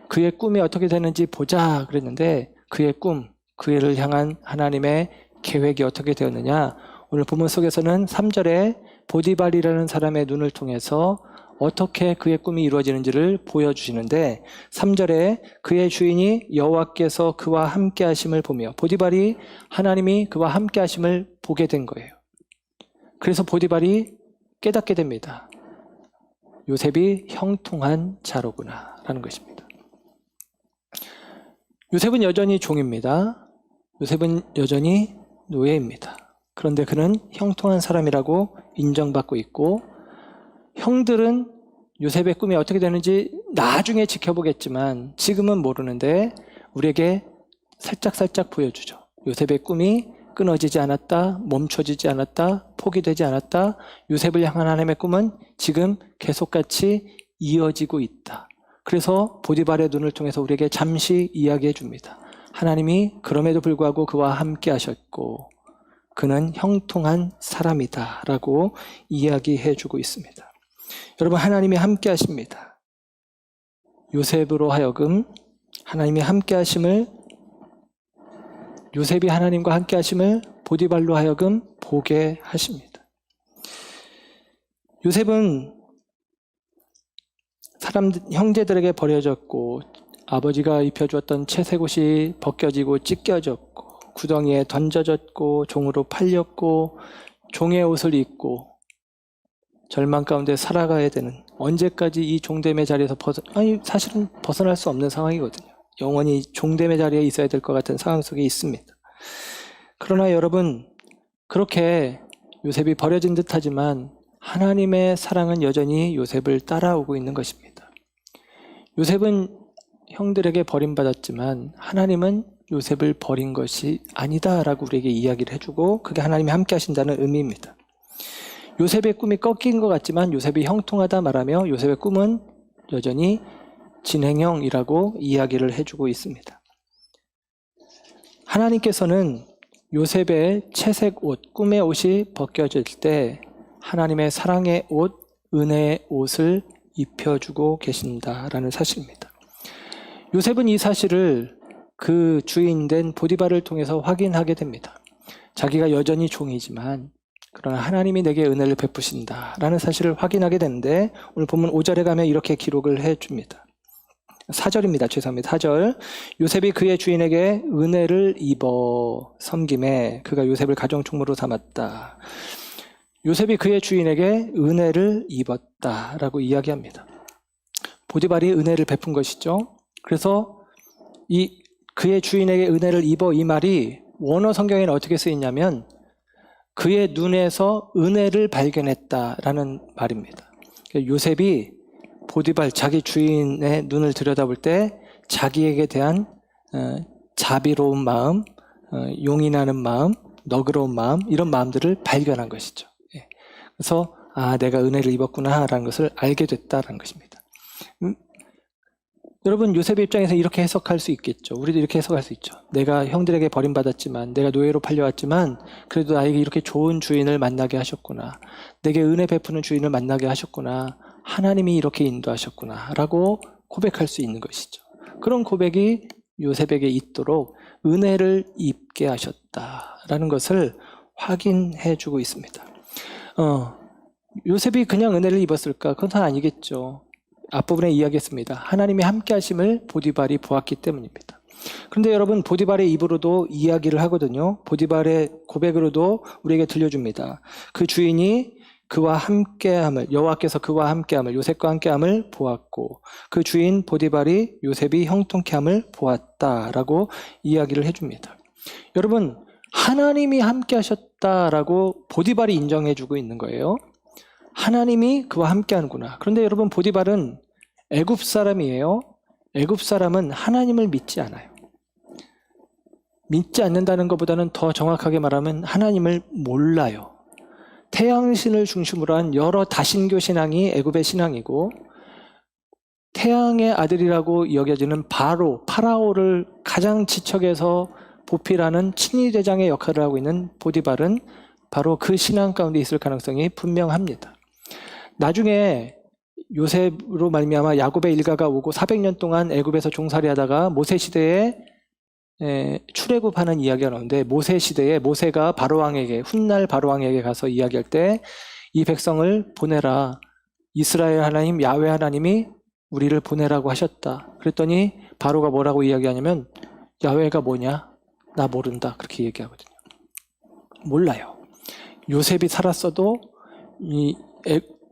그의 꿈이 어떻게 되는지 보자 그랬는데 그의 꿈, 그를 향한 하나님의 계획이 어떻게 되었느냐, 오늘 본문 속에서는 3절에 보디발이라는 사람의 눈을 통해서 어떻게 그의 꿈이 이루어지는지를 보여주시는데, 3절에 그의 주인이 여호와께서 그와 함께 하심을 보며, 보디발이 하나님이 그와 함께 하심을 보게 된 거예요. 그래서 보디발이 깨닫게 됩니다. 요셉이 형통한 자로구나 라는 것입니다. 요셉은 여전히 종입니다. 요셉은 여전히 노예입니다. 그런데 그는 형통한 사람이라고 인정받고 있고, 형들은 요셉의 꿈이 어떻게 되는지 나중에 지켜보겠지만 지금은 모르는데 우리에게 살짝살짝 보여주죠. 요셉의 꿈이 끊어지지 않았다, 멈춰지지 않았다, 포기되지 않았다. 요셉을 향한 하나님의 꿈은 지금 계속같이 이어지고 있다. 그래서 보디발의 눈을 통해서 우리에게 잠시 이야기해 줍니다. 하나님이 그럼에도 불구하고 그와 함께 하셨고 그는 형통한 사람이다 라고 이야기해 주고 있습니다. 여러분, 하나님이 함께 하십니다. 요셉으로 하여금 하나님이 함께 하심을, 요셉이 하나님과 함께 하심을 보디발로 하여금 보게 하십니다. 요셉은 형제들에게 버려졌고 아버지가 입혀주었던 채색옷이 벗겨지고 찢겨졌고 구덩이에 던져졌고 종으로 팔렸고 종의 옷을 입고 절망 가운데 살아가야 되는, 언제까지 이 종됨의 자리에서 사실은 벗어날 수 없는 상황이거든요. 영원히 종됨의 자리에 있어야 될 것 같은 상황 속에 있습니다. 그러나 여러분, 그렇게 요셉이 버려진 듯하지만 하나님의 사랑은 여전히 요셉을 따라오고 있는 것입니다. 요셉은 형들에게 버림받았지만 하나님은 요셉을 버린 것이 아니다라고 우리에게 이야기를 해주고, 그게 하나님이 함께 하신다는 의미입니다. 요셉의 꿈이 꺾인 것 같지만 요셉이 형통하다 말하며 요셉의 꿈은 여전히 진행형이라고 이야기를 해주고 있습니다. 하나님께서는 요셉의 채색 옷, 꿈의 옷이 벗겨질 때 하나님의 사랑의 옷, 은혜의 옷을 입혀주고 계신다라는 사실입니다. 요셉은 이 사실을 그 주인된 보디발을 통해서 확인하게 됩니다. 자기가 여전히 종이지만 그러나 하나님이 내게 은혜를 베푸신다라는 사실을 확인하게 되는데, 오늘 본문 5절에 가면 이렇게 기록을 해줍니다. 4절입니다. 죄송합니다. 4절. 요셉이 그의 주인에게 은혜를 입어 섬김에 그가 요셉을 가정총무로 삼았다. 요셉이 그의 주인에게 은혜를 입었다라고 이야기합니다. 보디발이 은혜를 베푼 것이죠. 그래서 이 그의 주인에게 은혜를 입어, 이 말이 원어 성경에는 어떻게 쓰이냐면 그의 눈에서 은혜를 발견했다라는 말입니다. 요셉이 보디발, 자기 주인의 눈을 들여다볼 때 자기에게 대한 자비로운 마음, 용인하는 마음, 너그러운 마음, 이런 마음들을 발견한 것이죠. 그래서 내가 은혜를 입었구나라는 것을 알게 됐다라는 것입니다. 여러분, 요셉의 입장에서 이렇게 해석할 수 있겠죠. 우리도 이렇게 해석할 수 있죠. 내가 형들에게 버림받았지만, 내가 노예로 팔려왔지만 그래도 나에게 이렇게 좋은 주인을 만나게 하셨구나, 내게 은혜 베푸는 주인을 만나게 하셨구나, 하나님이 이렇게 인도하셨구나 라고 고백할 수 있는 것이죠. 그런 고백이 요셉에게 있도록 은혜를 입게 하셨다라는 것을 확인해 주고 있습니다. 요셉이 그냥 은혜를 입었을까? 그건 다 아니겠죠. 앞부분에 이야기했습니다. 하나님이 함께 하심을 보디발이 보았기 때문입니다. 그런데 여러분, 보디발의 입으로도 이야기를 하거든요. 보디발의 고백으로도 우리에게 들려줍니다. 그 주인이 그와 함께함을, 여호와께서 그와 함께함을, 요셉과 함께함을 보았고 그 주인 보디발이 요셉이 형통케 함을 보았다라고 이야기를 해줍니다. 여러분, 하나님이 함께 하셨다라고 보디발이 인정해주고 있는 거예요. 하나님이 그와 함께 하는구나. 그런데 여러분, 보디발은 애굽 사람이에요. 애굽 사람은 하나님을 믿지 않아요. 믿지 않는다는 것보다는 더 정확하게 말하면 하나님을 몰라요. 태양신을 중심으로 한 여러 다신교 신앙이 애굽의 신앙이고, 태양의 아들이라고 여겨지는 파라오를 가장 지척에서 보필하는 친위대장의 역할을 하고 있는 보디발은 바로 그 신앙 가운데 있을 가능성이 분명합니다. 나중에 요셉으로 말미암아 야곱의 일가가 오고 400년 동안 애굽에서 종살이하다가 모세 시대에 출애굽하는 이야기가 나오는데, 모세 시대에 모세가 바로왕에게, 훗날 바로왕에게 가서 이야기할 때 이 백성을 보내라. 이스라엘 하나님 야훼 하나님이 우리를 보내라고 하셨다. 그랬더니 바로가 뭐라고 이야기하냐면, 야훼가 뭐냐? 나 모른다. 그렇게 얘기하거든요. 몰라요. 요셉이 살았어도 이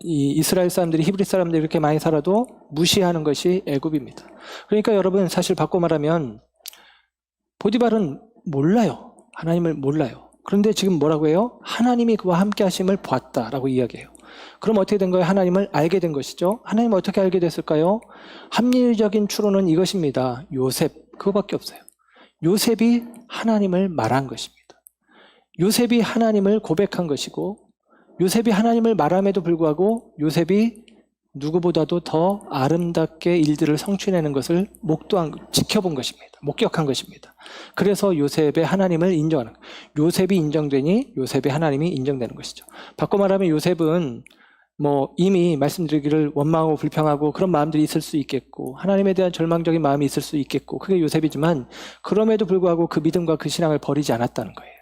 이스라엘 사람들이, 히브리 사람들이 이렇게 많이 살아도 무시하는 것이 애굽입니다. 그러니까 여러분, 사실 바꿔 말하면 보디발은 몰라요. 하나님을 몰라요. 그런데 지금 뭐라고 해요? 하나님이 그와 함께 하심을 보았다라고 이야기해요. 그럼 어떻게 된 거예요? 하나님을 알게 된 것이죠. 하나님을 어떻게 알게 됐을까요? 합리적인 추론은 이것입니다. 요셉, 그거밖에 없어요. 요셉이 하나님을 말한 것입니다. 요셉이 하나님을 고백한 것이고, 요셉이 하나님을 말함에도 불구하고 요셉이 누구보다도 더 아름답게 일들을 성취해내는 것을 지켜본 것입니다. 목격한 것입니다. 그래서 요셉의 하나님을 인정하는 거예요. 요셉이 인정되니 요셉의 하나님이 인정되는 것이죠. 바꿔 말하면 요셉은 이미 말씀드리기를 원망하고 불평하고 그런 마음들이 있을 수 있겠고, 하나님에 대한 절망적인 마음이 있을 수 있겠고, 그게 요셉이지만 그럼에도 불구하고 그 믿음과 그 신앙을 버리지 않았다는 거예요.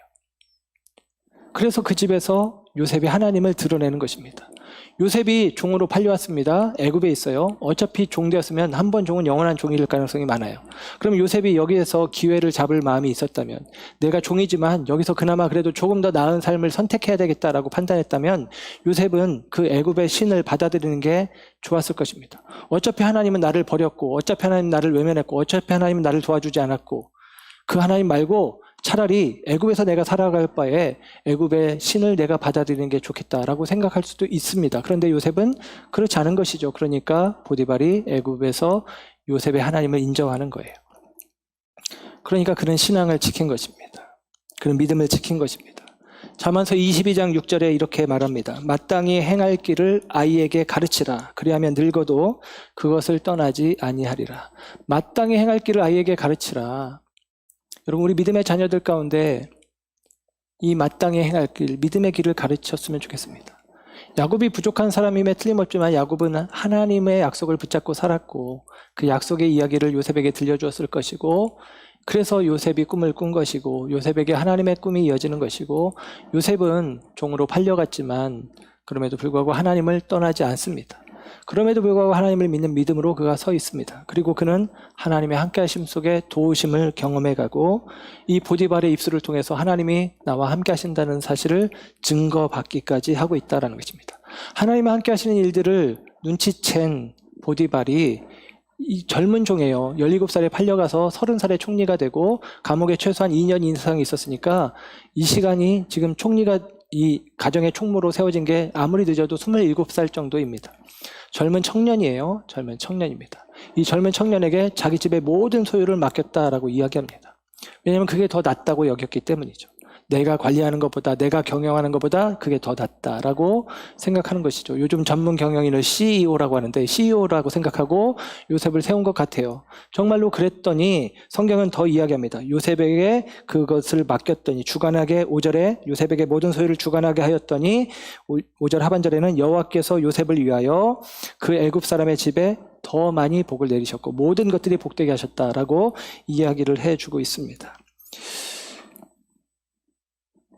그래서 그 집에서 요셉이 하나님을 드러내는 것입니다. 요셉이 종으로 팔려왔습니다. 애굽에 있어요. 어차피 종 되었으면 한 번 종은 영원한 종이 될 가능성이 많아요. 그럼 요셉이 여기에서 기회를 잡을 마음이 있었다면, 내가 종이지만 여기서 그나마 그래도 조금 더 나은 삶을 선택해야 되겠다라고 판단했다면, 요셉은 그 애굽의 신을 받아들이는 게 좋았을 것입니다. 어차피 하나님은 나를 버렸고, 어차피 하나님은 나를 외면했고, 어차피 하나님은 나를 도와주지 않았고, 그 하나님 말고 차라리 애굽에서 내가 살아갈 바에 애굽의 신을 내가 받아들이는 게 좋겠다라고 생각할 수도 있습니다. 그런데 요셉은 그렇지 않은 것이죠. 그러니까 보디발이 애굽에서 요셉의 하나님을 인정하는 거예요. 그러니까 그런 신앙을 지킨 것입니다. 그런 믿음을 지킨 것입니다. 잠언서 22장 6절에 이렇게 말합니다. 마땅히 행할 길을 아이에게 가르치라. 그리하면 늙어도 그것을 떠나지 아니하리라. 마땅히 행할 길을 아이에게 가르치라. 여러분, 우리 믿음의 자녀들 가운데 이 마땅히 행할 길, 믿음의 길을 가르쳤으면 좋겠습니다. 야곱이 부족한 사람임에 틀림없지만 야곱은 하나님의 약속을 붙잡고 살았고, 그 약속의 이야기를 요셉에게 들려주었을 것이고, 그래서 요셉이 꿈을 꾼 것이고, 요셉에게 하나님의 꿈이 이어지는 것이고, 요셉은 종으로 팔려갔지만 그럼에도 불구하고 하나님을 떠나지 않습니다. 그럼에도 불구하고 하나님을 믿는 믿음으로 그가 서 있습니다. 그리고 그는 하나님의 함께하심 속에 도우심을 경험해가고, 이 보디발의 입술을 통해서 하나님이 나와 함께하신다는 사실을 증거받기까지 하고 있다는 것입니다. 하나님과 함께하시는 일들을 눈치챈 보디발이 이 젊은 종이에요. 17살에 팔려가서 30살에 총리가 되고 감옥에 최소한 2년 이상이 있었으니까, 이 시간이 지금 총리가 이 가정의 총무로 세워진 게 아무리 늦어도 27살 정도입니다. 젊은 청년이에요. 젊은 청년입니다. 이 젊은 청년에게 자기 집의 모든 소유를 맡겼다라고 이야기합니다. 왜냐하면 그게 더 낫다고 여겼기 때문이죠. 내가 관리하는 것보다, 내가 경영하는 것보다 그게 더 낫다라고 생각하는 것이죠. 요즘 전문 경영인을 CEO라고 하는데 CEO라고 생각하고 요셉을 세운 것 같아요. 정말로 그랬더니 성경은 더 이야기합니다. 요셉에게 그것을 맡겼더니, 주관하게, 5절에 요셉에게 모든 소유를 주관하게 하였더니 5절 하반절에는 여호와께서 요셉을 위하여 그 애굽 사람의 집에 더 많이 복을 내리셨고 모든 것들이 복되게 하셨다라고 이야기를 해주고 있습니다.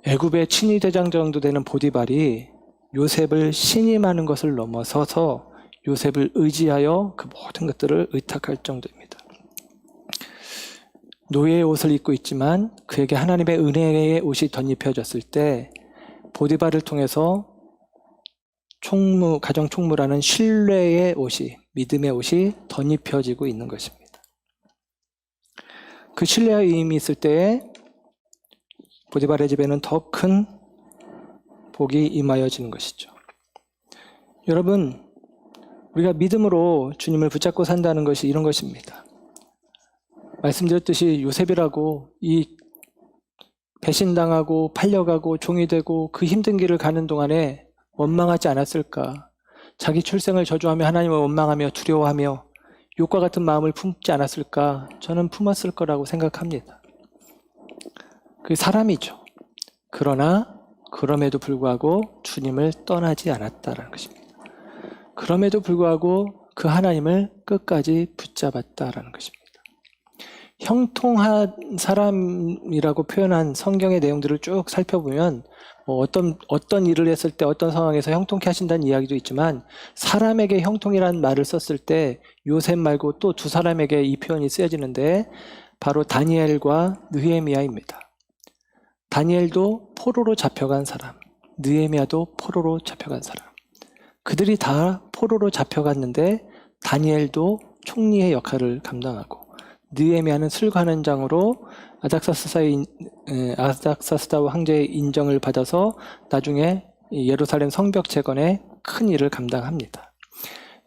애굽의 친위대장 정도 되는 보디발이 요셉을 신임하는 것을 넘어서서 요셉을 의지하여 그 모든 것들을 의탁할 정도입니다. 노예의 옷을 입고 있지만 그에게 하나님의 은혜의 옷이 덧입혀졌을 때 보디발을 통해서 가정 총무라는 신뢰의 옷이, 믿음의 옷이 덧입혀지고 있는 것입니다. 그 신뢰의 의미 있을 때에 보디발의 집에는 더 큰 복이 임하여지는 것이죠. 여러분, 우리가 믿음으로 주님을 붙잡고 산다는 것이 이런 것입니다. 말씀드렸듯이 요셉이라고 이 배신당하고 팔려가고 종이 되고 그 힘든 길을 가는 동안에 원망하지 않았을까? 자기 출생을 저주하며 하나님을 원망하며 두려워하며 욕과 같은 마음을 품지 않았을까? 저는 품었을 거라고 생각합니다. 그 사람이죠. 그러나 그럼에도 불구하고 주님을 떠나지 않았다는 것입니다. 그럼에도 불구하고 그 하나님을 끝까지 붙잡았다라는 것입니다. 형통한 사람이라고 표현한 성경의 내용들을 쭉 살펴보면 어떤 일을 했을 때 어떤 상황에서 형통케 하신다는 이야기도 있지만 사람에게 형통이라는 말을 썼을 때 요셉 말고 또 두 사람에게 이 표현이 쓰여지는데 바로 다니엘과 느헤미야입니다. 다니엘도 포로로 잡혀간 사람, 느헤미야도 포로로 잡혀간 사람. 그들이 다 포로로 잡혀갔는데 다니엘도 총리의 역할을 감당하고 느헤미야는 술관원장으로 아닥사스다 황제의 인정을 받아서 나중에 예루살렘 성벽 재건에 큰 일을 감당합니다.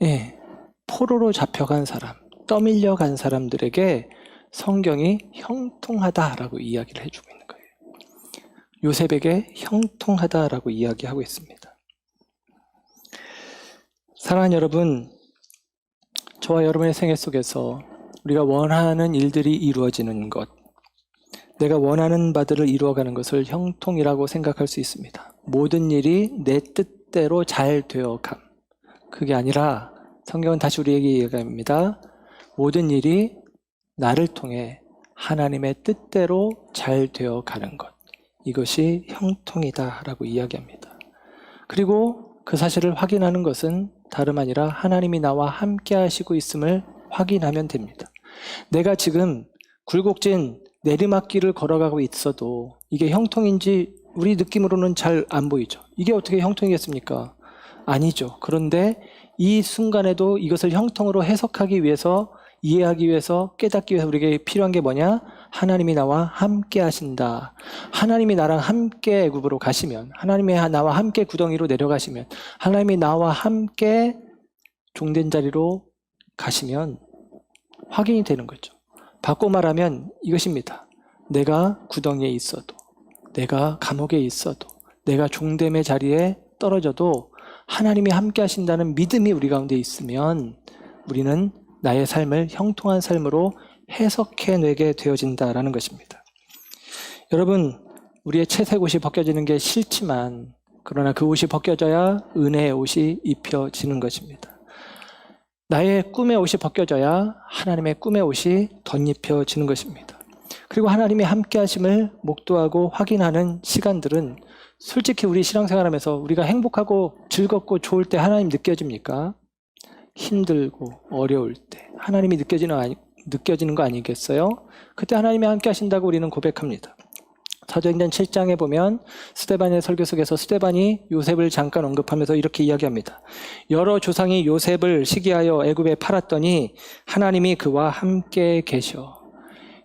예, 포로로 잡혀간 사람, 떠밀려 간 사람들에게 성경이 형통하다라고 이야기를 해주고 있는 거예요. 요셉에게 형통하다라고 이야기하고 있습니다. 사랑하는 여러분, 저와 여러분의 생애 속에서 우리가 원하는 일들이 이루어지는 것, 내가 원하는 바들을 이루어가는 것을 형통이라고 생각할 수 있습니다. 모든 일이 내 뜻대로 잘 되어감. 그게 아니라 성경은 다시 우리에게 얘기합니다. 모든 일이 나를 통해 하나님의 뜻대로 잘 되어가는 것. 이것이 형통이다라고 이야기합니다. 그리고 그 사실을 확인하는 것은 다름 아니라 하나님이 나와 함께 하시고 있음을 확인하면 됩니다. 내가 지금 굴곡진 내리막길을 걸어가고 있어도 이게 형통인지 우리 느낌으로는 잘 안 보이죠. 이게 어떻게 형통이겠습니까? 아니죠. 그런데 이 순간에도 이것을 형통으로 해석하기 위해서, 이해하기 위해서, 깨닫기 위해서 우리에게 필요한 게 뭐냐? 하나님이 나와 함께 하신다. 하나님이 나랑 함께 애굽으로 가시면, 하나님이 나와 함께 구덩이로 내려가시면, 하나님이 나와 함께 종된 자리로 가시면 확인이 되는 거죠. 바꿔 말하면 이것입니다. 내가 구덩이에 있어도, 내가 감옥에 있어도, 내가 종됨의 자리에 떨어져도 하나님이 함께 하신다는 믿음이 우리 가운데 있으면 우리는 나의 삶을 형통한 삶으로 해석해내게 되어진다라는 것입니다. 여러분, 우리의 채색 옷이 벗겨지는 게 싫지만 그러나 그 옷이 벗겨져야 은혜의 옷이 입혀지는 것입니다. 나의 꿈의 옷이 벗겨져야 하나님의 꿈의 옷이 덧입혀지는 것입니다. 그리고 하나님이 함께 하심을 목도하고 확인하는 시간들은 솔직히 우리 신앙생활하면서 우리가 행복하고 즐겁고 좋을 때 하나님 느껴집니까? 힘들고 어려울 때 하나님이 느껴지는 거 아니겠어요? 그때 하나님이 함께 하신다고 우리는 고백합니다. 사도행전 7장에 보면 스데반의 설교 속에서 스데반이 요셉을 잠깐 언급하면서 이렇게 이야기합니다. 여러 조상이 요셉을 시기하여 애굽에 팔았더니 하나님이 그와 함께 계셔.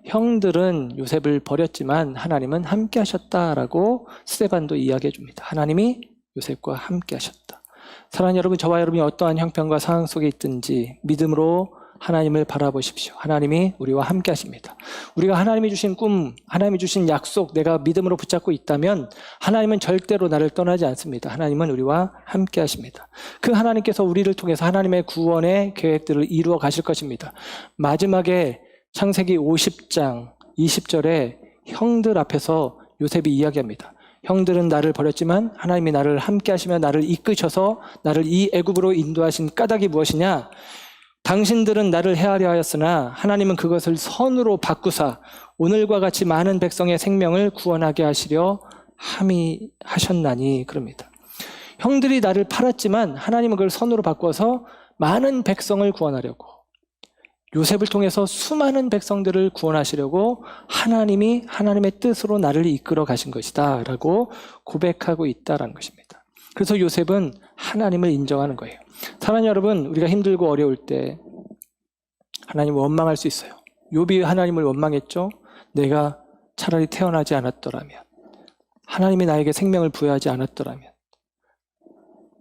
형들은 요셉을 버렸지만 하나님은 함께 하셨다라고 스데반도 이야기해 줍니다. 하나님이 요셉과 함께 하셨다. 사랑하는 여러분, 저와 여러분이 어떠한 형편과 상황 속에 있든지 믿음으로 하나님을 바라보십시오. 하나님이 우리와 함께 하십니다. 우리가 하나님이 주신 꿈, 하나님이 주신 약속, 내가 믿음으로 붙잡고 있다면 하나님은 절대로 나를 떠나지 않습니다. 하나님은 우리와 함께 하십니다. 그 하나님께서 우리를 통해서 하나님의 구원의 계획들을 이루어 가실 것입니다. 마지막에 창세기 50장 20절에 형들 앞에서 요셉이 이야기합니다. 형들은 나를 버렸지만 하나님이 나를 함께 하시며 나를 이끄셔서 나를 이 애굽으로 인도하신 까닭이 무엇이냐? 당신들은 나를 해하려 하였으나 하나님은 그것을 선으로 바꾸사 오늘과 같이 많은 백성의 생명을 구원하게 하시려 함이 하셨나니 그럽니다. 형들이 나를 팔았지만 하나님은 그걸 선으로 바꿔서 많은 백성을 구원하려고, 요셉을 통해서 수많은 백성들을 구원하시려고 하나님이 하나님의 뜻으로 나를 이끌어 가신 것이다 라고 고백하고 있다는 것입니다. 그래서 요셉은 하나님을 인정하는 거예요. 사랑하는 여러분, 우리가 힘들고 어려울 때 하나님을 원망할 수 있어요. 욥이 하나님을 원망했죠. 내가 차라리 태어나지 않았더라면, 하나님이 나에게 생명을 부여하지 않았더라면,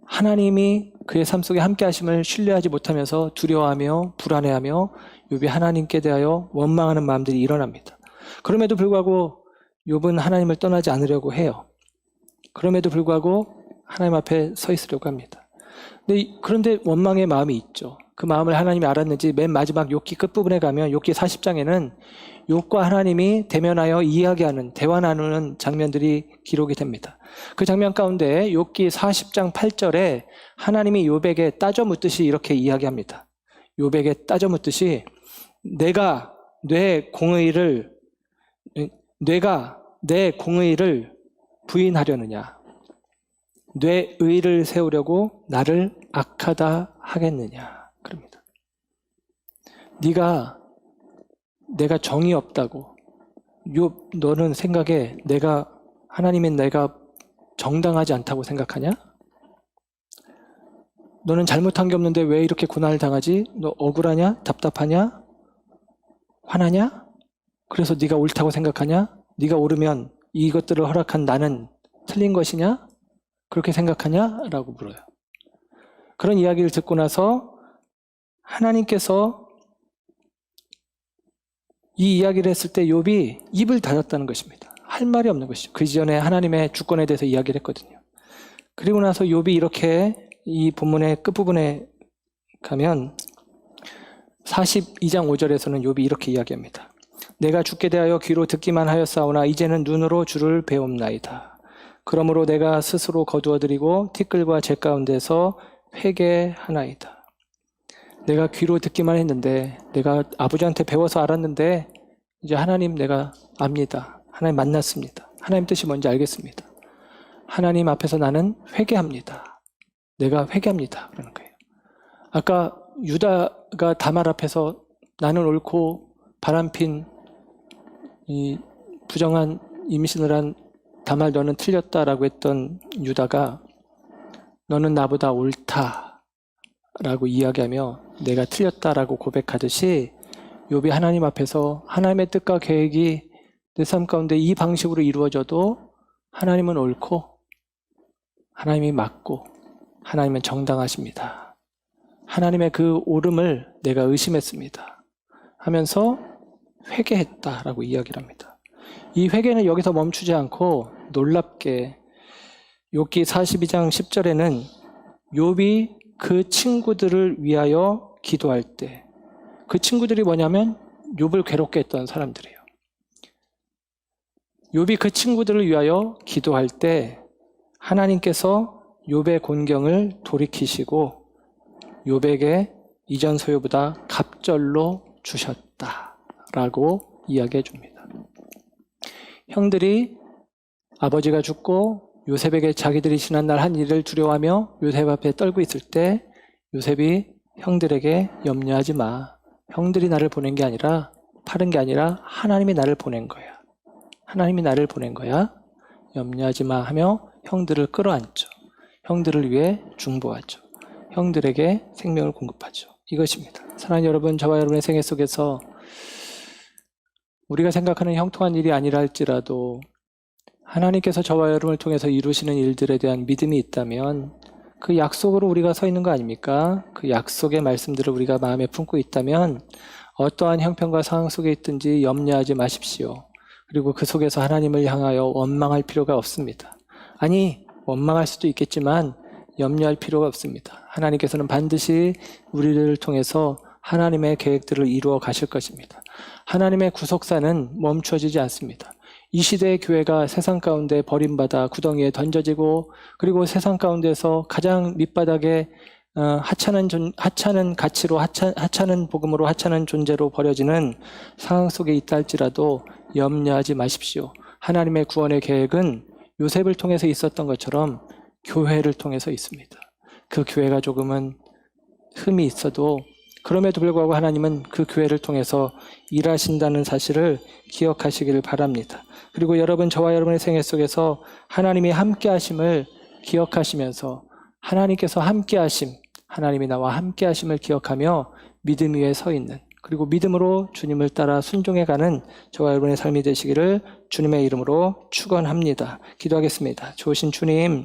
하나님이 그의 삶 속에 함께 하심을 신뢰하지 못하면서 두려워하며 불안해하며 욥이 하나님께 대하여 원망하는 마음들이 일어납니다. 그럼에도 불구하고 욥은 하나님을 떠나지 않으려고 해요. 그럼에도 불구하고 하나님 앞에 서 있으려고 합니다. 그런데 원망의 마음이 있죠. 그 마음을 하나님이 알았는지 맨 마지막 욥기 끝부분에 가면 욥기 40장에는 욥과 하나님이 대면하여 이야기하는, 대화 나누는 장면들이 기록이 됩니다. 그 장면 가운데 욥기 40장 8절에 하나님이 욥에게 따져 묻듯이 이렇게 이야기합니다. 욥에게 따져 묻듯이 내가 내 공의를 부인하려느냐? 내 의를 세우려고 나를 악하다 하겠느냐? 그럽니다. 내가 정이 없다고. 욥, 너는 생각에 하나님인 내가 정당하지 않다고 생각하냐? 너는 잘못한 게 없는데 왜 이렇게 고난을 당하지? 너 억울하냐? 답답하냐? 화나냐? 그래서 네가 옳다고 생각하냐? 네가 옳으면 이것들을 허락한 나는 틀린 것이냐? 그렇게 생각하냐? 라고 물어요. 그런 이야기를 듣고 나서 하나님께서 이 이야기를 했을 때 욥이 입을 닫았다는 것입니다. 할 말이 없는 것이죠. 그 이전에 하나님의 주권에 대해서 이야기를 했거든요. 그리고 나서 욥이 이렇게 이 본문의 끝부분에 가면 42장 5절에서는 욥이 이렇게 이야기합니다. 내가 주께 대하여 귀로 듣기만 하였사오나 이제는 눈으로 주를 배움나이다. 그러므로 내가 스스로 거두어드리고 티끌과 재 가운데서 회개하나이다. 내가 귀로 듣기만 했는데, 내가 아버지한테 배워서 알았는데 이제 하나님 내가 압니다. 하나님 만났습니다. 하나님 뜻이 뭔지 알겠습니다. 하나님 앞에서 나는 회개합니다. 내가 회개합니다. 그러는 거예요. 아까 유다가 다말 앞에서 나는 옳고 바람핀 이 부정한 임신을 한 다말 너는 틀렸다라고 했던 유다가 너는 나보다 옳다라고 이야기하며 내가 틀렸다라고 고백하듯이 욥이 하나님 앞에서 하나님의 뜻과 계획이 내 삶 가운데 이 방식으로 이루어져도 하나님은 옳고 하나님이 맞고 하나님은 정당하십니다. 하나님의 그 옳음을 내가 의심했습니다. 하면서 회개했다라고 이야기를 합니다. 이 회개는 여기서 멈추지 않고 놀랍게 욥기 42장 10절에는 욥이 그 친구들을 위하여 기도할 때, 그 친구들이 뭐냐면 욥을 괴롭게 했던 사람들이에요. 욥이 그 친구들을 위하여 기도할 때 하나님께서 욥의 곤경을 돌이키시고 욥에게 이전 소유보다 갑절로 주셨다라고 이야기해 줍니다. 형들이 아버지가 죽고 요셉에게 자기들이 지난날 한 일을 두려워하며 요셉 앞에 떨고 있을 때 요셉이 형들에게 염려하지 마. 형들이 나를 보낸 게 아니라 파는 게 아니라 하나님이 나를 보낸 거야. 하나님이 나를 보낸 거야. 염려하지 마 하며 형들을 끌어안죠. 형들을 위해 중보하죠. 형들에게 생명을 공급하죠. 이것입니다. 사랑하는 여러분, 저와 여러분의 생애 속에서 우리가 생각하는 형통한 일이 아니라 할지라도 하나님께서 저와 여러분을 통해서 이루시는 일들에 대한 믿음이 있다면 그 약속으로 우리가 서 있는 거 아닙니까? 그 약속의 말씀들을 우리가 마음에 품고 있다면 어떠한 형편과 상황 속에 있든지 염려하지 마십시오. 그리고 그 속에서 하나님을 향하여 원망할 필요가 없습니다. 아니, 원망할 수도 있겠지만 염려할 필요가 없습니다. 하나님께서는 반드시 우리를 통해서 하나님의 계획들을 이루어 가실 것입니다. 하나님의 구속사는 멈춰지지 않습니다. 이 시대의 교회가 세상 가운데 버림받아 구덩이에 던져지고 그리고 세상 가운데서 가장 밑바닥에 하찮은 가치로 하찮은 복음으로 하찮은 존재로 버려지는 상황 속에 있다 할지라도 염려하지 마십시오. 하나님의 구원의 계획은 요셉을 통해서 있었던 것처럼 교회를 통해서 있습니다. 그 교회가 조금은 흠이 있어도 그럼에도 불구하고 하나님은 그 교회를 통해서 일하신다는 사실을 기억하시기를 바랍니다. 그리고 여러분, 저와 여러분의 생애 속에서 하나님이 함께 하심을 기억하시면서 하나님께서 함께 하심, 하나님이 나와 함께 하심을 기억하며 믿음 위에 서 있는, 그리고 믿음으로 주님을 따라 순종해가는 저와 여러분의 삶이 되시기를 주님의 이름으로 축원합니다. 기도하겠습니다. 좋으신 주님,